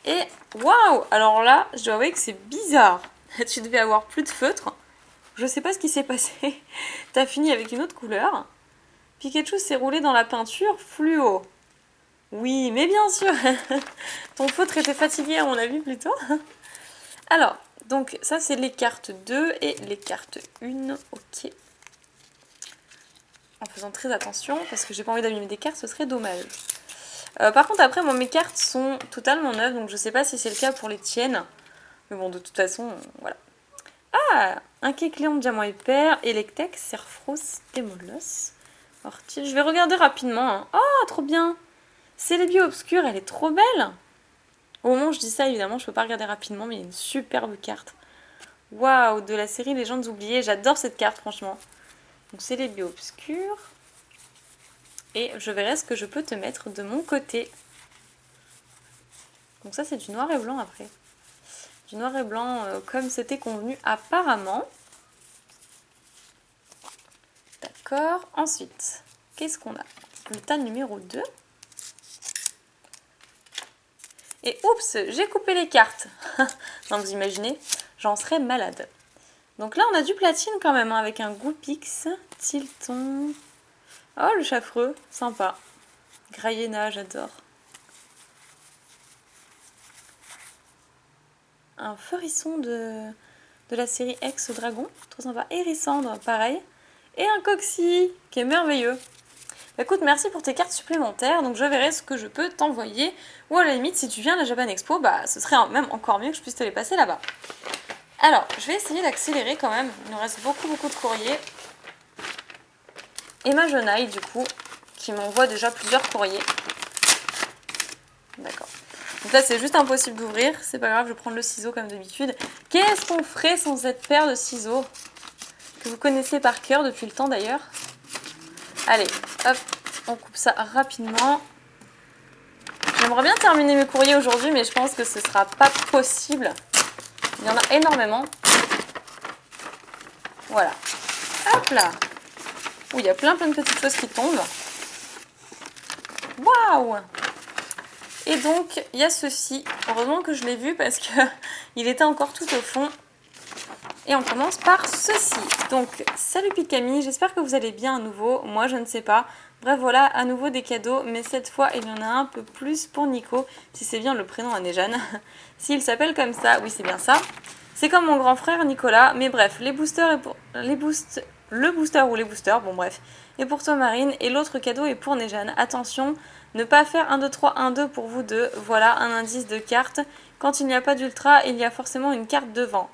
Et, waouh! Alors là, je dois avouer que c'est bizarre. Tu devais avoir plus de feutre. Je sais pas ce qui s'est passé. T'as fini avec une autre couleur. Pikachu s'est roulé dans la peinture fluo. Oui, mais bien sûr. Ton feutre était fatigué à mon avis plutôt. Alors, donc ça c'est les cartes 2 et les cartes 1, ok. En faisant très attention, parce que j'ai pas envie d'abîmer des cartes, ce serait dommage. Par contre après, moi mes cartes sont totalement neuves, donc je sais pas si c'est le cas pour les tiennes. Mais bon, de toute façon, voilà. Ah, un Kecleon diamant et pair, Electek, Serfros et Molos. Ortil, je vais regarder rapidement. Hein. Oh, trop bien! Celebi obscure, elle est trop belle! Au moment où je dis ça, évidemment, je peux pas regarder rapidement, mais il y a une superbe carte. Waouh, de la série Légendes oubliées. J'adore cette carte, franchement. Donc, c'est les bio-obscurs. Et je verrai ce que je peux te mettre de mon côté. Donc ça, c'est du noir et blanc après. Du noir et blanc comme c'était convenu apparemment. D'accord. Ensuite, qu'est-ce qu'on a? Le tas numéro 2. Et oups, j'ai coupé les cartes. Non, vous imaginez, j'en serais malade. Donc là, on a du platine quand même, hein, avec un Goupix, Tilton. Oh, le Chaffreux, sympa. Grayena, j'adore. Un Feurisson de la série Ex-Dragon, trop sympa. Hérissandre, pareil. Et un Coxy, qui est merveilleux. Écoute, merci pour tes cartes supplémentaires, donc je verrai ce que je peux t'envoyer. Ou à la limite, si tu viens à la Japan Expo, bah ce serait même encore mieux que je puisse te les passer là-bas. Alors, je vais essayer d'accélérer quand même. Il nous reste beaucoup de courriers. Et ma Jenaille, du coup, qui m'envoie déjà plusieurs courriers. D'accord. Donc là, c'est juste impossible d'ouvrir. C'est pas grave, je vais prendre le ciseau comme d'habitude. Qu'est-ce qu'on ferait sans cette paire de ciseaux que vous connaissez par cœur depuis le temps d'ailleurs? Allez, hop, on coupe ça rapidement. J'aimerais bien terminer mes courriers aujourd'hui, mais je pense que ce sera pas possible. Il y en a énormément. Voilà. Hop là. Ouh, il y a plein de petites choses qui tombent. Waouh! Et donc, il y a ceci. Heureusement que je l'ai vu parce que il était encore tout au fond. Et on commence par ceci. Donc, salut Pikami, j'espère que vous allez bien à nouveau. Moi, je ne sais pas. Bref, voilà, à nouveau des cadeaux. Mais cette fois, il y en a un peu plus pour Nico. Si c'est bien le prénom à Nejane. S'il s'appelle comme ça, oui, c'est bien ça. C'est comme mon grand frère Nicolas. Mais bref, les boosters et pour... le booster ou les boosters, bon bref. Et pour toi Marine. Et l'autre cadeau est pour Nejane. Attention, ne pas faire 1, 2, 3, 1, 2 pour vous deux. Voilà, un indice de carte. Quand il n'y a pas d'ultra, il y a forcément une carte devant.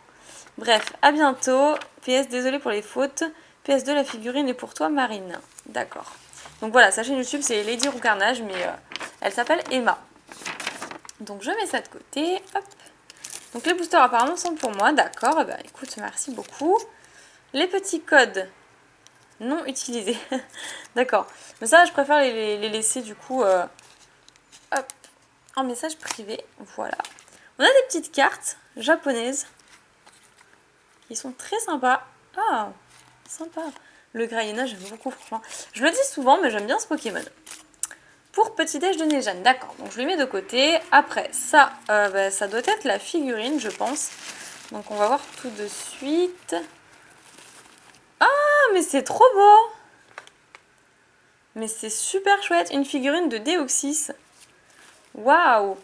Bref, à bientôt. PS, désolé pour les fautes. PS2, la figurine est pour toi, Marine. D'accord. Donc voilà, sa chaîne YouTube, c'est Lady Roux Carnage, mais elle s'appelle Emma. Donc je mets ça de côté. Hop. Donc les boosters apparemment sont pour moi. D'accord. Eh ben, écoute, merci beaucoup. Les petits codes non utilisés. D'accord. Mais ça, je préfère les laisser du coup hop, en message privé. Voilà. On a des petites cartes japonaises. Ils sont très sympas. Ah, sympa. Le Grayena, j'aime beaucoup, franchement. Je le dis souvent, mais j'aime bien ce Pokémon. Pour Petit Déj de Nejane, d'accord. Donc je le mets de côté. Après, ça, ça doit être la figurine, je pense. Donc on va voir tout de suite. Ah, mais c'est trop beau! Mais c'est super chouette. Une figurine de Deoxys. Waouh!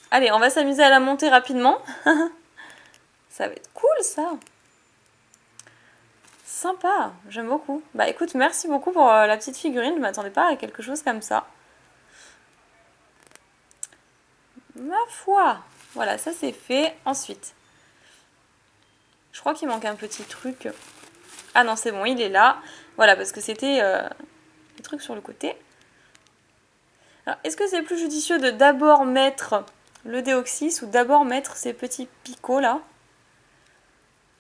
Allez, on va s'amuser à la monter rapidement. Ça va être cool, ça. Sympa, j'aime beaucoup. Bah écoute, merci beaucoup pour la petite figurine. Je m'attendais pas à quelque chose comme ça. Ma foi. Voilà, ça c'est fait. Ensuite, je crois qu'il manque un petit truc. Ah non, c'est bon, il est là. Voilà, parce que c'était des trucs sur le côté. Alors, est-ce que c'est plus judicieux de d'abord mettre le Deoxys ou d'abord mettre ces petits picots là?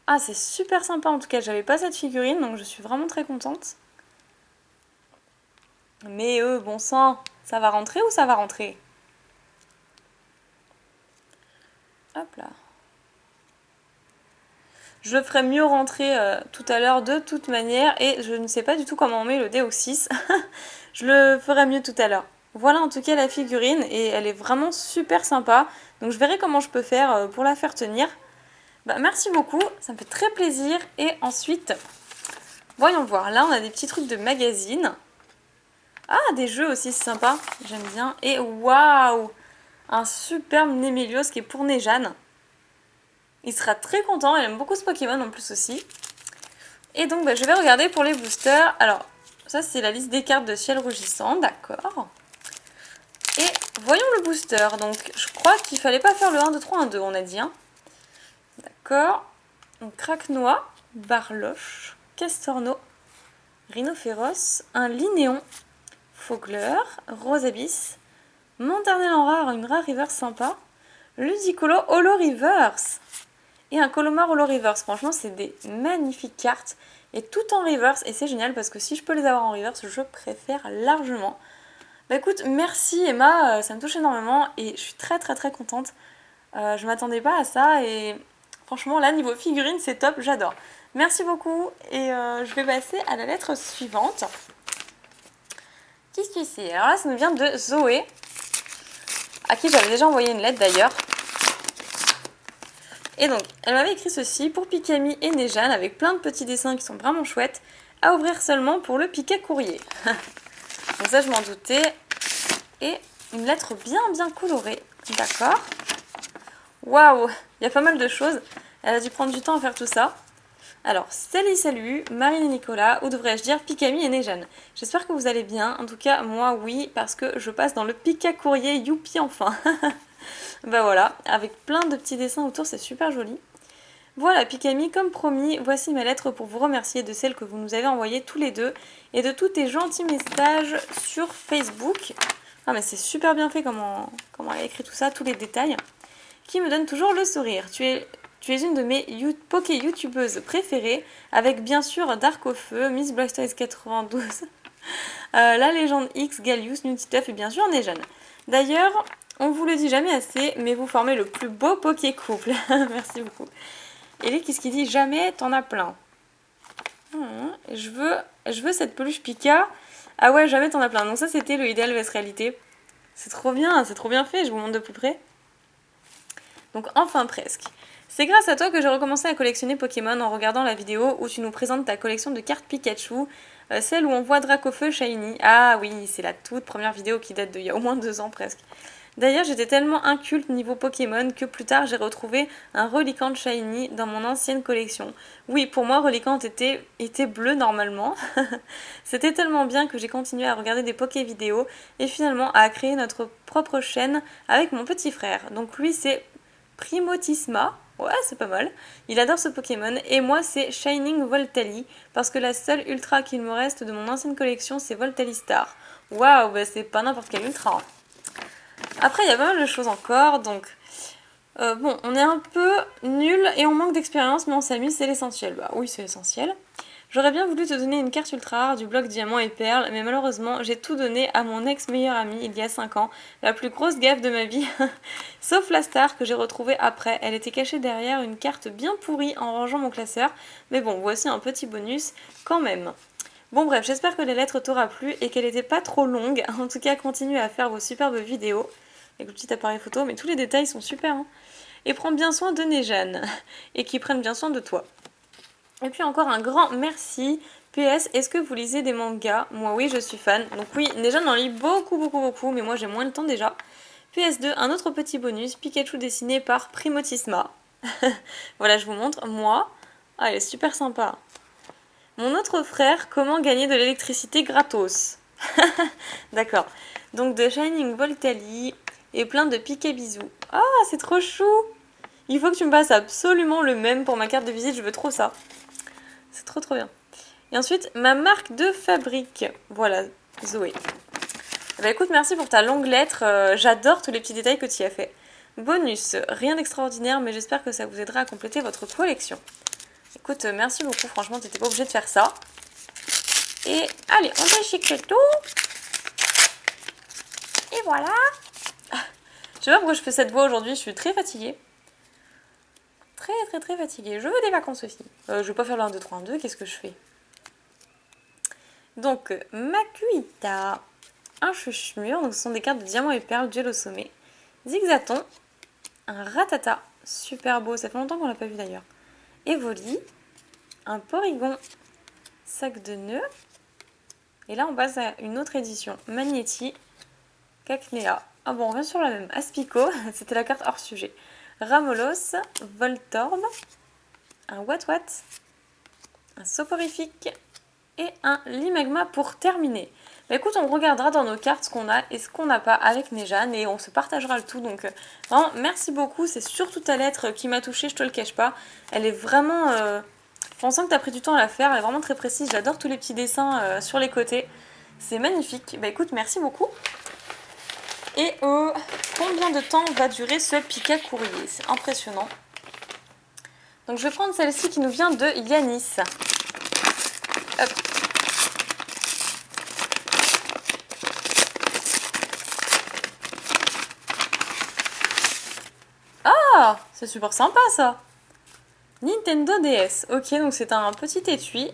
Ah, c'est super sympa en tout cas. J'avais pas cette figurine, donc je suis vraiment très contente. Mais bon sang, ça va rentrer ou ça va rentrer? Hop là. Je le ferai mieux rentrer tout à l'heure de toute manière. Et je ne sais pas du tout comment on met le Deoxys. Je le ferai mieux tout à l'heure. Voilà en tout cas la figurine. Et elle est vraiment super sympa. Donc je verrai comment je peux faire pour la faire tenir. Bah, merci beaucoup, ça me fait très plaisir. Et ensuite, voyons voir. Là on a des petits trucs de magazine. Ah, des jeux aussi, c'est sympa. J'aime bien. Et waouh! Un superbe Némélios qui est pour Nejane. Il sera très content, elle aime beaucoup ce Pokémon en plus aussi. Et donc je vais regarder pour les boosters. Alors, ça c'est la liste des cartes de ciel rougissant, d'accord. Et voyons le booster. Donc je crois qu'il fallait pas faire le 1, 2, 3, 1, 2, on a dit. Hein. D'accord. Donc Craquenois, Barloche, Castorno, Rhinophéros, un Linéon, Fogler, Rosabis, Monternel en rare, une rare reverse sympa, Ludicolo Holo Reverse et un Colomar Holo Reverse. Franchement, c'est des magnifiques cartes et tout en reverse et c'est génial parce que si je peux les avoir en reverse, je préfère largement. Bah écoute, merci Emma, ça me touche énormément et je suis très contente. Je m'attendais pas à ça et franchement là niveau figurine c'est top, j'adore. Merci beaucoup et je vais passer à la lettre suivante. Qu'est-ce que c'est? Alors là ça nous vient de Zoé, à qui j'avais déjà envoyé une lettre d'ailleurs. Et donc elle m'avait écrit ceci pour Pikami et Nejane avec plein de petits dessins qui sont vraiment chouettes, à ouvrir seulement pour le piquet courrier. Donc ça je m'en doutais. Et une lettre bien colorée, d'accord. Waouh, il y a pas mal de choses. Elle a dû prendre du temps à faire tout ça. Alors, salut, Marine et Nicolas, ou devrais-je dire Pikami et Nejane. J'espère que vous allez bien. En tout cas, moi, oui, parce que je passe dans le piquet courrier, youpi, enfin. Bah voilà, avec plein de petits dessins autour, c'est super joli. Voilà, Pikami, comme promis, voici ma lettre pour vous remercier de celle que vous nous avez envoyée tous les deux et de tous tes gentils messages sur Facebook. Ah mais c'est super bien fait comment elle a écrit tout ça, tous les détails, qui me donne toujours le sourire. Tu es une de mes poké youtubeuses préférées, avec bien sûr Dark au Feu, Miss Blackstoise 92, la légende X, Gallius, Nutituff et bien sûr Nejane. D'ailleurs, on vous le dit jamais assez, mais vous formez le plus beau poké couple. Merci beaucoup. Et lui, qu'est-ce qu'il dit? Jamais t'en as plein. Je veux cette peluche Pika. Ah ouais, jamais t'en as plein. Donc ça, c'était le idéal vs réalité. C'est trop bien fait, je vous montre de plus près. Donc enfin presque. C'est grâce à toi que j'ai recommencé à collectionner Pokémon en regardant la vidéo où tu nous présentes ta collection de cartes Pikachu, celle où on voit Dracofeu Shiny. Ah oui, c'est la toute première vidéo qui date d'il y a au moins 2 ans presque. D'ailleurs, j'étais tellement inculte niveau Pokémon que plus tard j'ai retrouvé un Relicanth Shiny dans mon ancienne collection. Oui, pour moi, Relicanth était bleu normalement. C'était tellement bien que j'ai continué à regarder des Poké vidéos et finalement à créer notre propre chaîne avec mon petit frère. Donc lui, c'est Primotisma. Ouais, c'est pas mal. Il adore ce Pokémon. Et moi, c'est Shining Voltali. Parce que la seule ultra qu'il me reste de mon ancienne collection, c'est Voltali Star. Waouh, bah c'est pas n'importe quel ultra. Après, il y a pas mal de choses encore. Donc, bon, on est un peu nul et on manque d'expérience, mais on s'amuse, c'est l'essentiel. Bah oui, c'est l'essentiel. J'aurais bien voulu te donner une carte ultra rare du bloc Diamant et Perle, mais malheureusement, j'ai tout donné à mon ex-meilleur ami il y a 5 ans, la plus grosse gaffe de ma vie. Sauf la star que j'ai retrouvée après, elle était cachée derrière une carte bien pourrie en rangeant mon classeur, mais bon, voici un petit bonus quand même. Bon bref, j'espère que les lettres t'aura plu et qu'elle n'était pas trop longue. En tout cas, continuez à faire vos superbes vidéos avec le petit appareil photo, mais tous les détails sont super. Hein. Et prends bien soin de Nejane et qu'ils prennent bien soin de toi. Et puis encore un grand merci. PS, est-ce que vous lisez des mangas? Moi oui, je suis fan. Donc oui, Nejane en lit beaucoup, mais moi j'ai moins le temps déjà. PS2, un autre petit bonus, Pikachu dessiné par Primotisma. Voilà, je vous montre. Moi, ah, elle est super sympa. Mon autre frère, comment gagner de l'électricité gratos? D'accord. Donc de Shining Voltali et plein de Pikabisous. Ah, c'est trop chou! Il faut que tu me passes absolument le même pour ma carte de visite, je veux trop ça. C'est trop bien. Et ensuite, ma marque de fabrique. Voilà, Zoé. Bah écoute, merci pour ta longue lettre. J'adore tous les petits détails que tu y as fait. Bonus, rien d'extraordinaire, mais j'espère que ça vous aidera à compléter votre collection. Écoute, merci beaucoup, franchement, t'étais pas obligé de faire ça. Et allez, on déchique tout. Et voilà. Je sais pas pourquoi je fais cette voix aujourd'hui, je suis très fatiguée. Très fatiguée. Je veux des vacances aussi. Je vais pas faire le 1, 2, 3, 1, 2, qu'est-ce que je fais? Donc, Makuita, un Chuchemur, donc ce sont des cartes de diamant et perle, gel au sommet. Zigzaton, un Ratata, super beau, ça fait longtemps qu'on l'a pas vu d'ailleurs. Evoli, un Porygon, sac de nœuds. Et là, on passe à une autre édition, Magnéti, Cacnea. Ah bon, on revient sur la même. Aspico, c'était la carte hors sujet. Ramolos, Voltorb, un Watwat, un Soporifique et un Limagma pour terminer. Bah écoute, on regardera dans nos cartes ce qu'on a et ce qu'on n'a pas avec Nejane et on se partagera le tout. Donc vraiment, merci beaucoup. C'est surtout ta lettre qui m'a touchée, je te le cache pas. Elle est vraiment... On sent que tu as pris du temps à la faire, elle est vraiment très précise. J'adore tous les petits dessins sur les côtés. C'est magnifique. Bah écoute, merci beaucoup. Et combien de temps va durer ce Pika courrier? C'est impressionnant. Donc je vais prendre celle-ci qui nous vient de Yanis. Hop. Ah, c'est super sympa ça. Nintendo DS. Ok, donc c'est un petit étui.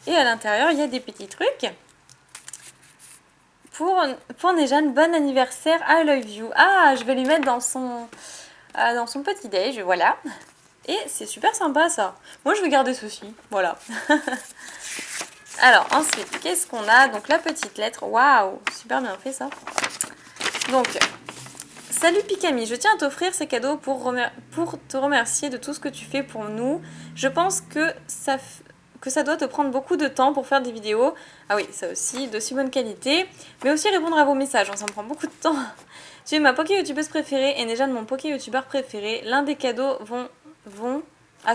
Et à l'intérieur, il y a des petits trucs. Pour Nejane, bon anniversaire, I love you. Ah, je vais lui mettre dans son petit déj, voilà. Et c'est super sympa ça. Moi, je vais garder ceci, voilà. Alors, ensuite, qu'est-ce qu'on a? Donc, la petite lettre. Waouh, super bien fait ça. Donc, salut Pikami, je tiens à t'offrir ces cadeaux pour te remercier de tout ce que tu fais pour nous. Je pense que ça doit te prendre beaucoup de temps pour faire des vidéos. Ah oui, ça aussi, d'aussi bonne qualité. Mais aussi répondre à vos messages, ça me prend beaucoup de temps. Tu es ma Poké YouTubeuse préférée et Nejane mon Poké YouTubeur préféré. L'un des cadeaux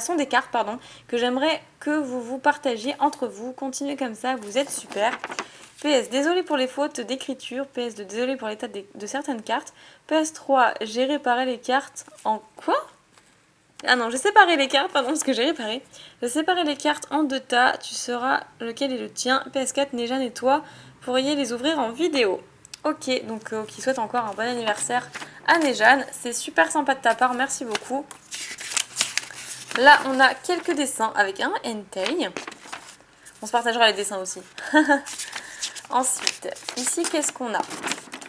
sont des cartes, pardon, que j'aimerais que vous partagiez entre vous. Continuez comme ça, vous êtes super. PS, désolé pour les fautes d'écriture. PS2, désolé pour l'état de certaines cartes. PS3, j'ai réparé les cartes en quoi? Ah non, j'ai séparé les cartes, pardon, parce que j'ai réparé. J'ai séparé les cartes en 2 tas. Tu sauras lequel est le tien. PS4, Nejane et toi pourriez les ouvrir en vidéo. Ok, donc qui souhaite encore un bon anniversaire à Nejane. C'est super sympa de ta part, merci beaucoup. Là, on a quelques dessins avec un Entei. On se partagera les dessins aussi. Ensuite, ici, qu'est-ce qu'on a?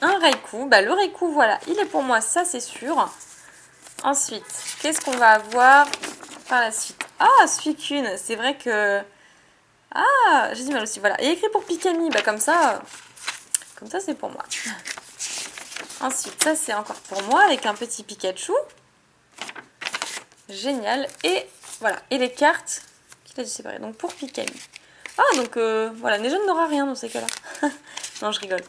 Un Raikou. Bah, le Raikou, voilà, il est pour moi, ça c'est sûr. Ensuite, qu'est-ce qu'on va avoir par la suite? Ah, Suicune, c'est vrai que... Ah, j'ai du mal aussi, voilà. Et écrit pour Pikami, bah comme ça c'est pour moi. Ensuite, ça c'est encore pour moi, avec un petit Pikachu. Génial. Et voilà, et les cartes qu'il a dû séparer, donc pour Pikami. Ah, donc voilà, Neja n'aura rien dans ces cas-là. Non, je rigole.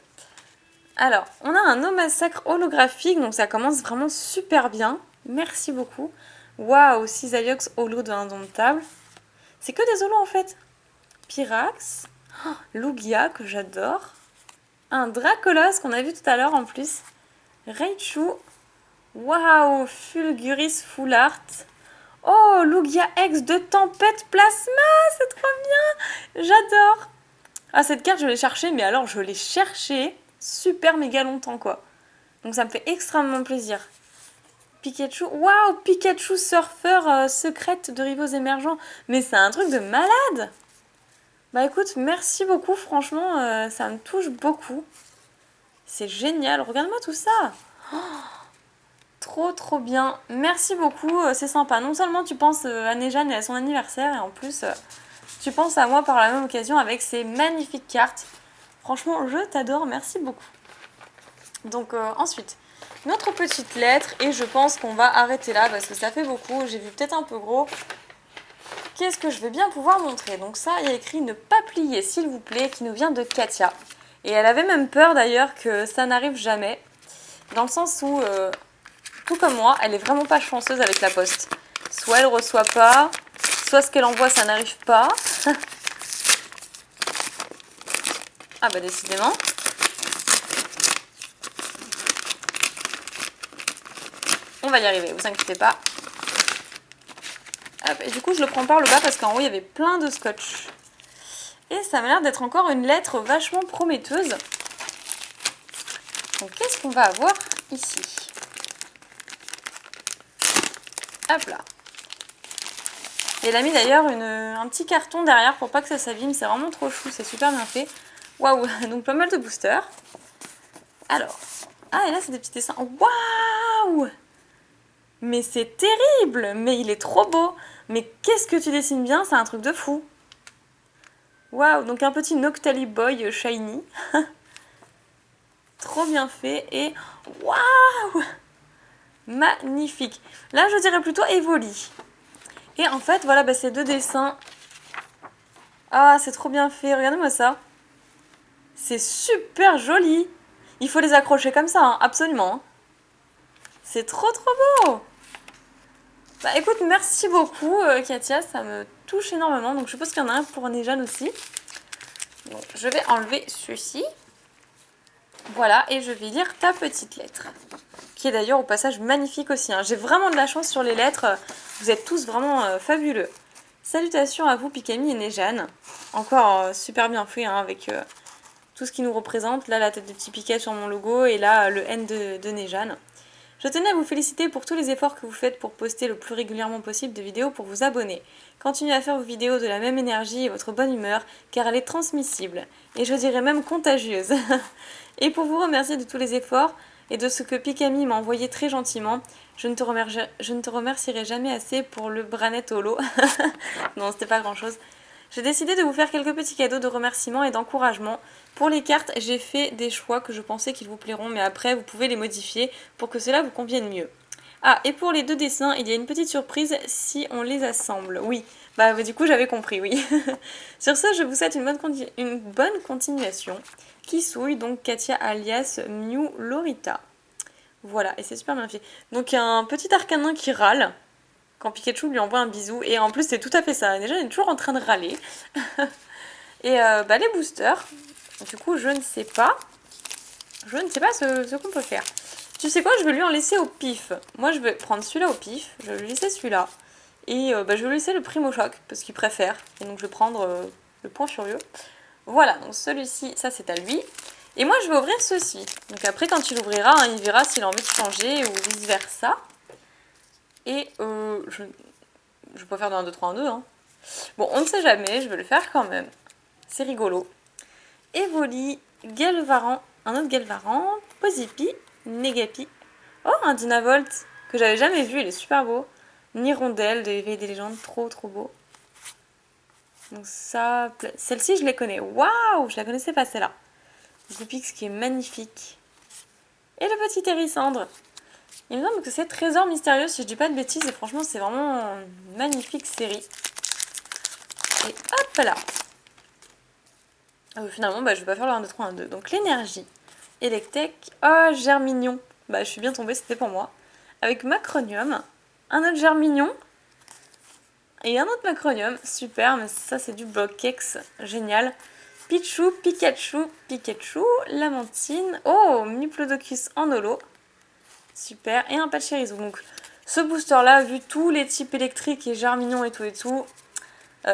Alors, on a un Omasacre holographique, donc ça commence vraiment super bien. Merci beaucoup. Waouh, Cisaillux holo de Indomptable. C'est que des holos en fait. Pyrax, oh, Lugia que j'adore. Un Dracolos qu'on a vu tout à l'heure en plus. Raichu. Waouh, Fulguris Full Art. Oh, Lugia X de Tempête Plasma, c'est trop bien. J'adore. Ah, cette carte, je l'ai cherchée, mais alors je l'ai cherchée super méga longtemps, quoi. Donc ça me fait extrêmement plaisir. Pikachu, waouh, Pikachu surfeur secrète de rivaux émergents. Mais c'est un truc de malade. Bah écoute, merci beaucoup, franchement, ça me touche beaucoup. C'est génial, regarde-moi tout ça. Oh, trop bien. Merci beaucoup, c'est sympa. Non seulement tu penses à Nejane et à son anniversaire, et en plus, tu penses à moi par la même occasion avec ces magnifiques cartes. Franchement, je t'adore, merci beaucoup. Donc ensuite, notre petite lettre, et je pense qu'on va arrêter là parce que ça fait beaucoup, j'ai vu peut-être un peu gros. Qu'est-ce que je vais bien pouvoir montrer? Donc ça, il y a écrit ne pas plier s'il vous plaît, qui nous vient de Katia. Et elle avait même peur d'ailleurs que ça n'arrive jamais, dans le sens où, tout comme moi, elle est vraiment pas chanceuse avec la poste. Soit elle reçoit pas, soit ce qu'elle envoie ça n'arrive pas. Ah bah décidément. On va y arriver, vous inquiétez pas. Hop, et du coup je le prends par le bas parce qu'en haut il y avait plein de scotch. Et ça m'a l'air d'être encore une lettre vachement prometteuse. Donc qu'est-ce qu'on va avoir ici? Hop là. Et elle a mis d'ailleurs un petit carton derrière pour pas que ça s'abîme. C'est vraiment trop chou, c'est super bien fait. Waouh, donc pas mal de boosters. Alors, ah et là c'est des petits dessins. Waouh! Mais c'est terrible! Mais il est trop beau! Mais qu'est-ce que tu dessines bien, c'est un truc de fou! Waouh! Donc un petit Noctali Boy shiny. Trop bien fait et waouh! Magnifique! Là je dirais plutôt Evoli. Et en fait voilà, bah, ces deux dessins. Ah c'est trop bien fait, regardez-moi ça! C'est super joli! Il faut les accrocher comme ça, hein, absolument! Hein. C'est trop beau! Bah écoute, merci beaucoup Katia, ça me touche énormément. Donc je suppose qu'il y en a un pour Nejane aussi. Donc je vais enlever ceci. Voilà, et je vais lire ta petite lettre. Qui est d'ailleurs au passage magnifique aussi. Hein. J'ai vraiment de la chance sur les lettres. Vous êtes tous vraiment fabuleux. Salutations à vous Pikami et Nejane. Encore super bien fait hein, avec tout ce qui nous représente. Là la tête de petit Pika sur mon logo et là le N de Nejane. Je tenais à vous féliciter pour tous les efforts que vous faites pour poster le plus régulièrement possible de vidéos pour vous abonner. Continuez à faire vos vidéos de la même énergie et votre bonne humeur, car elle est transmissible, et je dirais même contagieuse. Et pour vous remercier de tous les efforts et de ce que Pikami m'a envoyé très gentiment, je ne te remercierai jamais assez pour le Branet Holo. Non, c'était pas grand chose. J'ai décidé de vous faire quelques petits cadeaux de remerciements et d'encouragement. Pour les cartes, j'ai fait des choix que je pensais qu'ils vous plairont, mais après vous pouvez les modifier pour que cela vous convienne mieux. Ah, et pour les deux dessins, il y a une petite surprise si on les assemble. Oui, bah du coup j'avais compris, oui. Sur ce, je vous souhaite une bonne continuation. Kisouille, donc Katia alias Mew Lorita. Voilà, et c'est super bien fait. Donc il y a un petit arcanin qui râle quand Pikachu lui envoie un bisou. Et en plus, c'est tout à fait ça. Déjà, elle est toujours en train de râler. Et bah, les boosters, du coup, je ne sais pas. Je ne sais pas ce qu'on peut faire. Tu sais quoi, je vais lui en laisser au pif. Moi, je vais prendre celui-là au pif. Je vais lui laisser celui-là. Et bah, je vais lui laisser le Primo Choc, parce qu'il préfère. Et donc, je vais prendre le Point Furieux. Voilà, donc celui-ci, ça, c'est à lui. Et moi, je vais ouvrir ceci. Donc après, quand il ouvrira, hein, il verra s'il a envie de changer ou vice-versa. Et je peux faire de 1, 2, 3, 1, 2. Hein. Bon, on ne sait jamais, je vais le faire quand même. c'est rigolo. Evoli, Galvaran, un autre Galvaran, Pozipi, Negapi. Oh, un Dynavolt que j'avais jamais vu, il est super beau. Nirondelle de Éveil des légendes, trop beau. Donc ça, celle-ci je les connais. Waouh, je la connaissais pas celle-là. Goupix qui est magnifique. Et le petit Hérissandre. Il me semble que c'est Trésor mystérieux si je dis pas de bêtises et franchement c'est vraiment une magnifique série. Et hop là. Finalement bah, je vais pas faire le 1, 2, 3, 1, 2. Donc l'énergie. Electek. Oh Germignon. Bah je suis bien tombée, c'était pour moi. Avec Macronium. Un autre Germignon. Et un autre Macronium. Super, mais ça c'est du Bloquex. Génial. Pichou, Pikachu, Lamentine. Oh, Miplodocus en holo. Super. Et un Pachirisu. Donc ce booster là, vu tous les types électriques et Germignon et tout,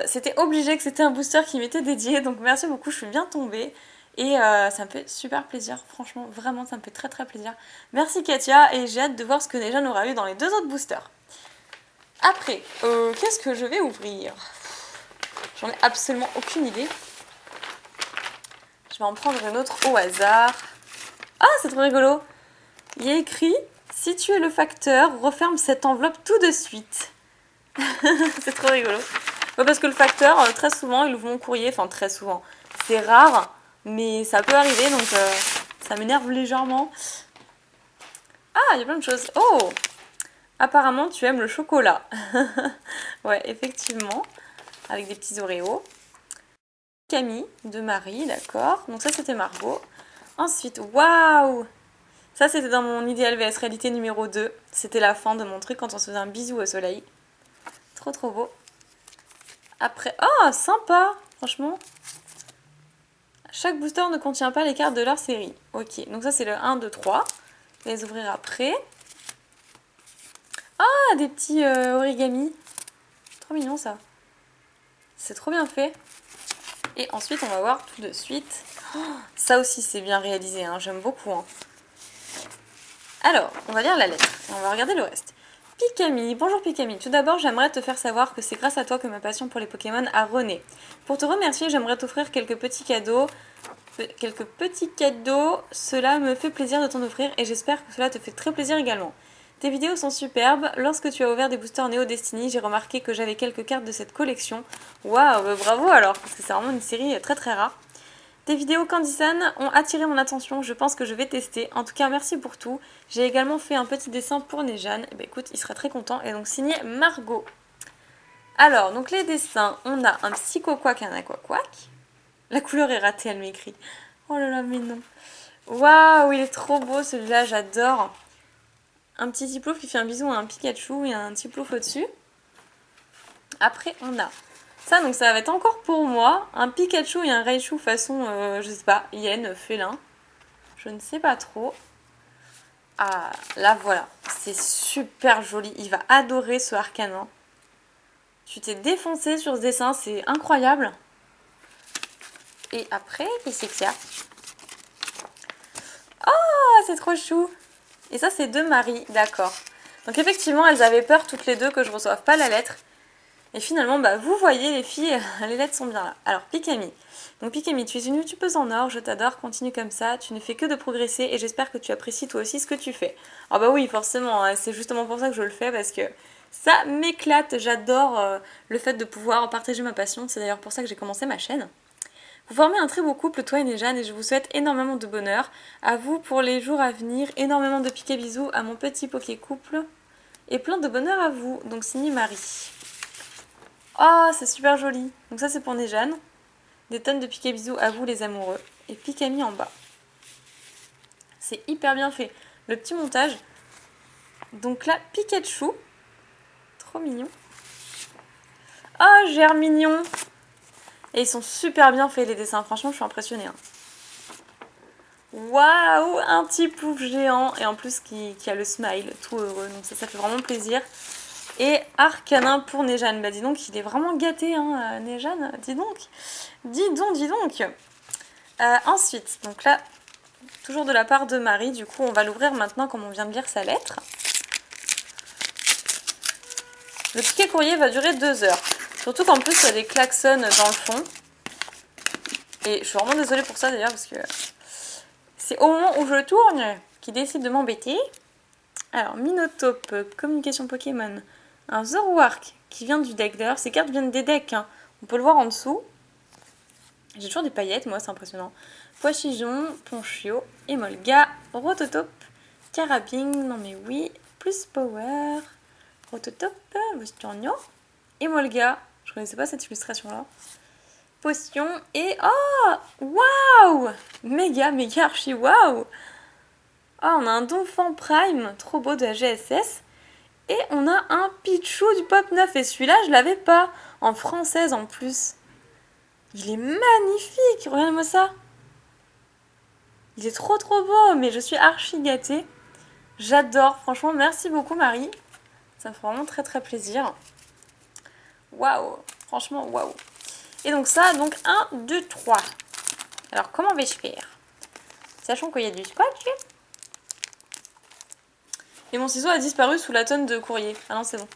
c'était obligé que c'était un booster qui m'était dédié. Donc merci beaucoup, je suis bien tombée. Et ça me fait super plaisir, franchement, vraiment, ça me fait très plaisir. Merci Katia, et j'ai hâte de voir ce que Nejan aura eu dans les 2 autres boosters. Après, qu'est-ce que je vais ouvrir? J'en ai absolument aucune idée. Je vais en prendre une autre au hasard. Ah, c'est trop rigolo. Il y a écrit « Si tu es le facteur, referme cette enveloppe tout de suite. » C'est trop rigolo. Ouais, parce que le facteur, très souvent, il ouvre mon courrier. Enfin, très souvent. C'est rare, mais ça peut arriver, donc ça m'énerve légèrement. Ah, il y a plein de choses. Oh! Apparemment, tu aimes le chocolat. Ouais, effectivement. Avec des petits Oreos. Camille, de Marie, d'accord. Donc ça, c'était Margot. Ensuite, waouh! Ça, c'était dans mon idéal vs réalité numéro 2. C'était la fin de mon truc quand on se faisait un bisou au soleil. Trop beau. Après, oh, sympa! Franchement. Chaque booster ne contient pas les cartes de leur série. Ok, donc ça, c'est le 1, 2, 3. Je vais les ouvrir après. Ah, des petits origami. Trop mignon, ça. C'est trop bien fait. Et ensuite, on va voir tout de suite. Oh, ça aussi, c'est bien réalisé, hein. J'aime beaucoup. Hein. Alors, on va lire la lettre et on va regarder le reste. Pikami, bonjour Pikami. Tout d'abord, j'aimerais te faire savoir que c'est grâce à toi que ma passion pour les Pokémon a rené. Pour te remercier, j'aimerais t'offrir quelques petits cadeaux. Cela me fait plaisir de t'en offrir et j'espère que cela te fait très plaisir également. Tes vidéos sont superbes. Lorsque tu as ouvert des boosters Neo Destiny, j'ai remarqué que j'avais quelques cartes de cette collection. Waouh, bravo alors, parce que c'est vraiment une série très rare. Tes vidéos Candysan ont attiré mon attention, je pense que je vais tester. En tout cas, merci pour tout. J'ai également fait un petit dessin pour Nejan. Et ben écoute, il sera très content. Et donc signé Margot. Alors, donc les dessins, on a un Psychoquack et un Aquaquack. La couleur est ratée, elle m'écrit. Oh là là, mais non. Waouh, il est trop beau celui-là, j'adore. Un petit Tiplouf qui fait un bisou à un Pikachu et un Tiplouf au-dessus. Après, on a ça, donc ça va être encore pour moi. Un Pikachu et un Raichu façon, je sais pas, hyène, félin. Je ne sais pas trop. Ah, là voilà. C'est super joli. Il va adorer ce Arcanin. Tu t'es défoncé sur ce dessin, c'est incroyable. Et après, qu'est-ce qu'il y a? Oh, c'est trop chou. Et ça, c'est de Marie, d'accord. Donc effectivement, elles avaient peur toutes les deux que je ne reçoive pas la lettre. Et finalement, bah, vous voyez les filles, les lettres sont bien là. Alors, Pikami. Donc Pikami, tu es une youtubeuse en or, je t'adore, continue comme ça, tu ne fais que de progresser et j'espère que tu apprécies toi aussi ce que tu fais. Ah bah oui, forcément, hein, c'est justement pour ça que je le fais parce que ça m'éclate, j'adore le fait de pouvoir partager ma passion, c'est d'ailleurs pour ça que j'ai commencé ma chaîne. Vous formez un très beau couple, toi et Nejan, et je vous souhaite énormément de bonheur. À vous pour les jours à venir, énormément de piquets bisous à mon petit Poké couple. Et plein de bonheur à vous. Donc signé Marie. Oh, c'est super joli. Donc ça c'est pour Nejan. Des tonnes de piquets bisous à vous les amoureux. Et Pikami en bas. C'est hyper bien fait. Le petit montage. Donc là, Pikachu. Trop mignon. Oh, Germignon. Et ils sont super bien faits les dessins, franchement je suis impressionnée. Hein. Waouh, un petit plouf géant et en plus qui a le smile tout heureux, donc ça fait vraiment plaisir. Et Arcanin pour Nejan, bah dis donc il est vraiment gâté hein Nejan, dis donc. Ensuite, donc là, toujours de la part de Marie, du coup on va l'ouvrir maintenant comme on vient de lire sa lettre. Le piquet courrier va durer 2 heures. Surtout qu'en plus il y a des klaxons dans le fond. Et je suis vraiment désolée pour ça d'ailleurs parce que c'est au moment où je tourne qu'il décide de m'embêter. Alors, Minotape, communication Pokémon, un Zoroark qui vient du deck. D'ailleurs, ces cartes viennent des decks, hein. On peut le voir en dessous. J'ai toujours des paillettes, moi, c'est impressionnant. Poichijon, Ponchio, Emolga, Rototope, Carabine, non mais oui, plus Power, Rototope, Vosturnio, Emolga, je connaissais pas cette illustration-là. Potion et... Oh, waouh, méga archi waouh. Oh, on a un Donphan Prime, trop beau, de la GSS. Et on a un Pichou du Pop 9. Et celui-là, je l'avais pas. En française en plus. Il est magnifique, regardez-moi ça. Il est trop beau, mais je suis archi gâtée. J'adore, franchement, merci beaucoup Marie. Ça me fait vraiment très plaisir. Waouh, franchement, waouh. Et donc ça, donc 1, 2, 3. Alors comment vais-je faire? Sachant qu'il y a du scotch. Et mon ciseau a disparu sous la tonne de courrier. Ah non, c'est bon.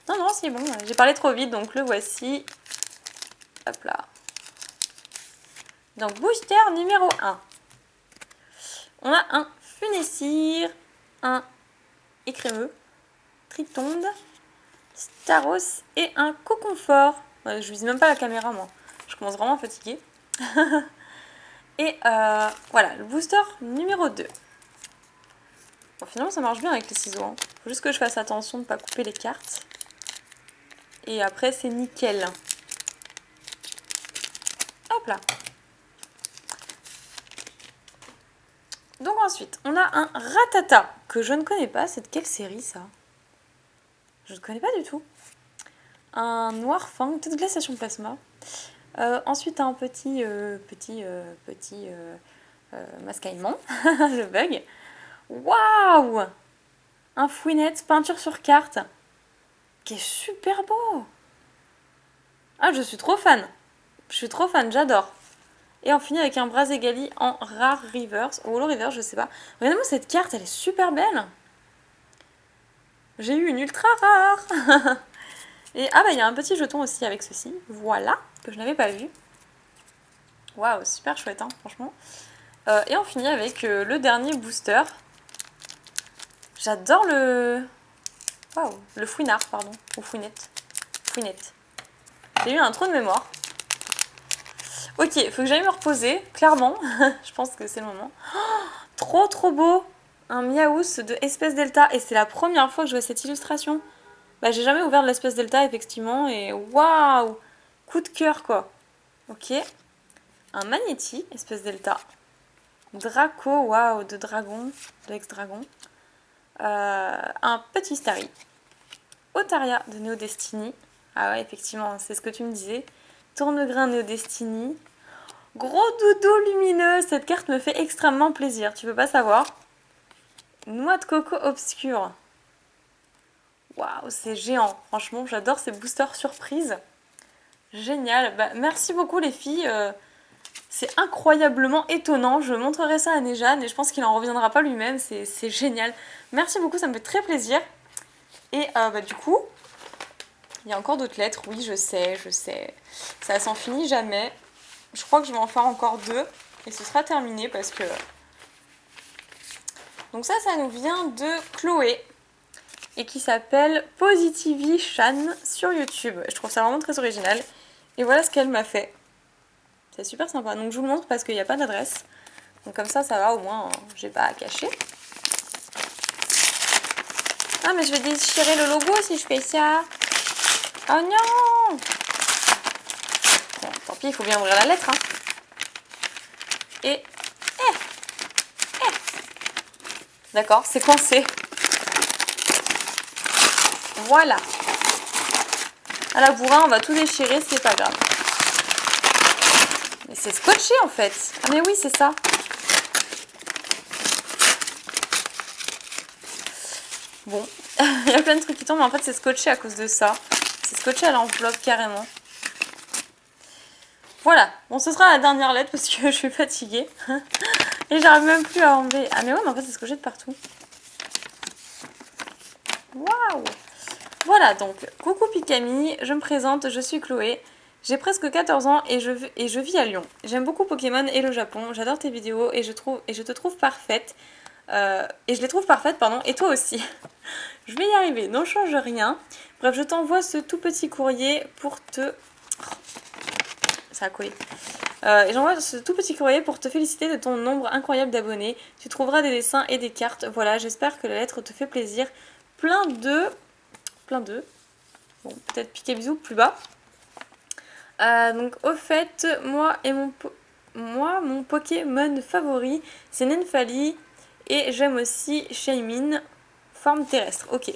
Non, c'est bon. J'ai parlé trop vite, donc le voici. Hop là. Donc booster numéro 1. On a un Funessir, un Écrémeux, Tritonde, Staros et un Coconfort. Ouais, je vise même pas la caméra, moi. Je commence vraiment à fatiguer. Et voilà, le booster numéro 2. Bon, finalement, ça marche bien avec les ciseaux. Hein. Faut juste que je fasse attention de ne pas couper les cartes. Et après, c'est nickel. Hop là. Donc ensuite, on a un Rattata, que je ne connais pas. C'est de quelle série, ça? Je ne connais pas du tout. Un Noirfang, peut-être Glaciation Plasma. Ensuite, un petit Mascaillement, le bug. Waouh! Un Fouinette, peinture sur carte, qui est super beau. Ah, je suis trop fan. Je suis trop fan, j'adore. Et on finit avec un Brazegali en Rare Reverse, ou Holo Reverse, je sais pas. Regardez-moi cette carte, elle est super belle. J'ai eu une ultra rare. Et ah bah il y a un petit jeton aussi avec ceci, voilà, que je n'avais pas vu. Waouh, super chouette, hein, franchement. Et on finit avec le dernier booster. J'adore le... Waouh, le Fouinard, pardon, ou Fouinette. Fouinette. J'ai eu un trou de mémoire. Ok, il faut que j'aille me reposer, clairement. Je pense que c'est le moment. Oh, trop beau. Un Miaous de Espèce Delta. Et c'est la première fois que je vois cette illustration. Bah, j'ai jamais ouvert de l'Espèce Delta, effectivement. Et waouh, coup de cœur, quoi. Ok. Un Magnéti, Espèce Delta. Draco, waouh, de dragon, de ex-dragon. Un petit Starry. Otaria de Neo Destiny. Ah ouais, effectivement, c'est ce que tu me disais. Tournegrain Neo Destiny. Gros doudou lumineux, cette carte me fait extrêmement plaisir, tu peux pas savoir. Noix de coco obscure. Waouh, c'est géant, franchement, j'adore ces boosters surprises. Génial, bah, merci beaucoup les filles. C'est incroyablement étonnant, je montrerai ça à Nejane et je pense qu'il n'en reviendra pas lui-même, c'est génial. Merci beaucoup, ça me fait très plaisir. Et bah, du coup, il y a encore d'autres lettres, oui je sais, ça s'en finit jamais. Je crois que je vais en faire encore 2 et ce sera terminé parce que... Donc ça nous vient de Chloé et qui s'appelle Positivy-chan sur YouTube. Je trouve ça vraiment très original et voilà ce qu'elle m'a fait. C'est super sympa. Donc je vous le montre parce qu'il n'y a pas d'adresse. Donc comme ça va, au moins j'ai pas à cacher. Ah mais je vais déchirer le logo si je fais ça. Oh non! Bon, tant pis, il faut bien ouvrir la lettre. Hein. Et... D'accord, c'est coincé. Voilà. À la bourrin, on va tout déchirer, c'est pas grave. Mais c'est scotché en fait. Ah mais oui, c'est ça. Bon, il y a plein de trucs qui tombent, mais en fait c'est scotché à cause de ça. C'est scotché à l'enveloppe carrément. Voilà, bon ce sera la dernière lettre parce que je suis fatiguée. Et j'arrive même plus à enlever. Ah mais ouais, mais en fait c'est scotché de partout. Waouh! Voilà, donc coucou Pikami, je me présente, je suis Chloé. J'ai presque 14 ans et je vis à Lyon. J'aime beaucoup Pokémon et le Japon. J'adore tes vidéos et je te trouve parfaite. Et je les trouve parfaites, pardon, et toi aussi. Je vais y arriver, n'en change rien. Bref, je t'envoie ce tout petit courrier pour te... Ça a collé. Et j'envoie ce tout petit courrier pour te féliciter de ton nombre incroyable d'abonnés. Tu trouveras des dessins et des cartes. Voilà, j'espère que la lettre te fait plaisir. Plein de... Bon, peut-être piqué bisous plus bas. Donc au fait, mon Pokémon favori, c'est Nenfali. Et j'aime aussi Shaymin, forme terrestre. Ok.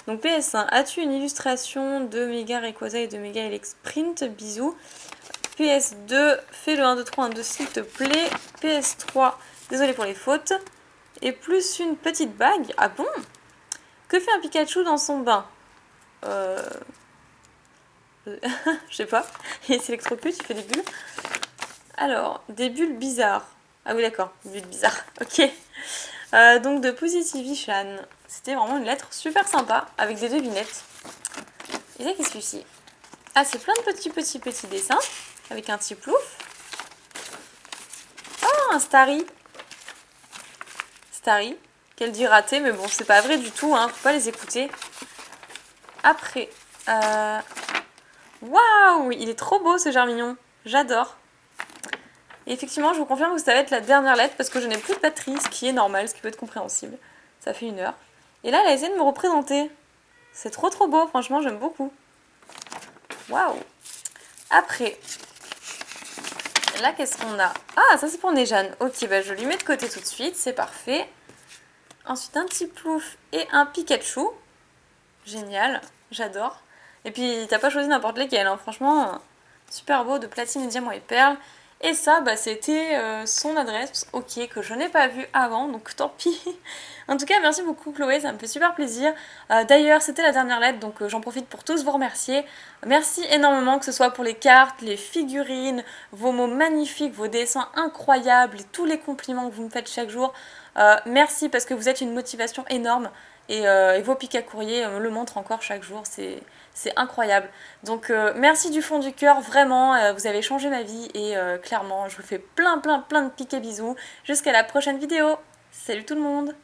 Donc PS1, as-tu une illustration de Mega Rayquaza et de Mega Elexprint? Bisous. PS2, fais le 1, 2, 3, 1, 2 s'il te plaît. PS3, désolé pour les fautes. Et plus une petite bague. Ah bon? Que fait un Pikachu dans son bain? Je sais pas. Il s'électrocute, il fait des bulles. Alors, des bulles bizarres. Ah oui d'accord, bulles bizarres. Ok. Donc de Positivichan. C'était vraiment une lettre super sympa avec des devinettes. Et ça qu'est-ce que c'est? Ah, c'est plein de petits dessins avec un petit plouf. Oh, un Starry. Starry, qu'elle dit raté, mais bon, c'est pas vrai du tout, hein, faut pas les écouter. Après, waouh, il est trop beau ce Germignon, j'adore. Et effectivement, je vous confirme que ça va être la dernière lettre parce que je n'ai plus de batterie, ce qui est normal, ce qui peut être compréhensible. Ça fait 1 heure. Et là, elle a essayé de me représenter. C'est trop beau, franchement, j'aime beaucoup. Waouh. Après, là, qu'est-ce qu'on a? Ah, ça c'est pour Nejane. Ok, bah je lui mets de côté tout de suite, c'est parfait. Ensuite, un petit plouf et un Pikachu. Génial, j'adore. Et puis, t'as pas choisi n'importe lesquels, hein. Franchement, super beau, de platine, diamant et perles. Et ça, bah, c'était son adresse, ok, que je n'ai pas vue avant, donc tant pis. En tout cas, merci beaucoup Chloé, ça me fait super plaisir. D'ailleurs, c'était la dernière lettre, donc j'en profite pour tous vous remercier. Merci énormément, que ce soit pour les cartes, les figurines, vos mots magnifiques, vos dessins incroyables, et tous les compliments que vous me faites chaque jour. Merci parce que vous êtes une motivation énorme. Et vos pics à courrier me le montrent encore chaque jour, c'est incroyable. Donc merci du fond du cœur, vraiment, vous avez changé ma vie et clairement, je vous fais plein de pics et bisous. Jusqu'à la prochaine vidéo. Salut tout le monde!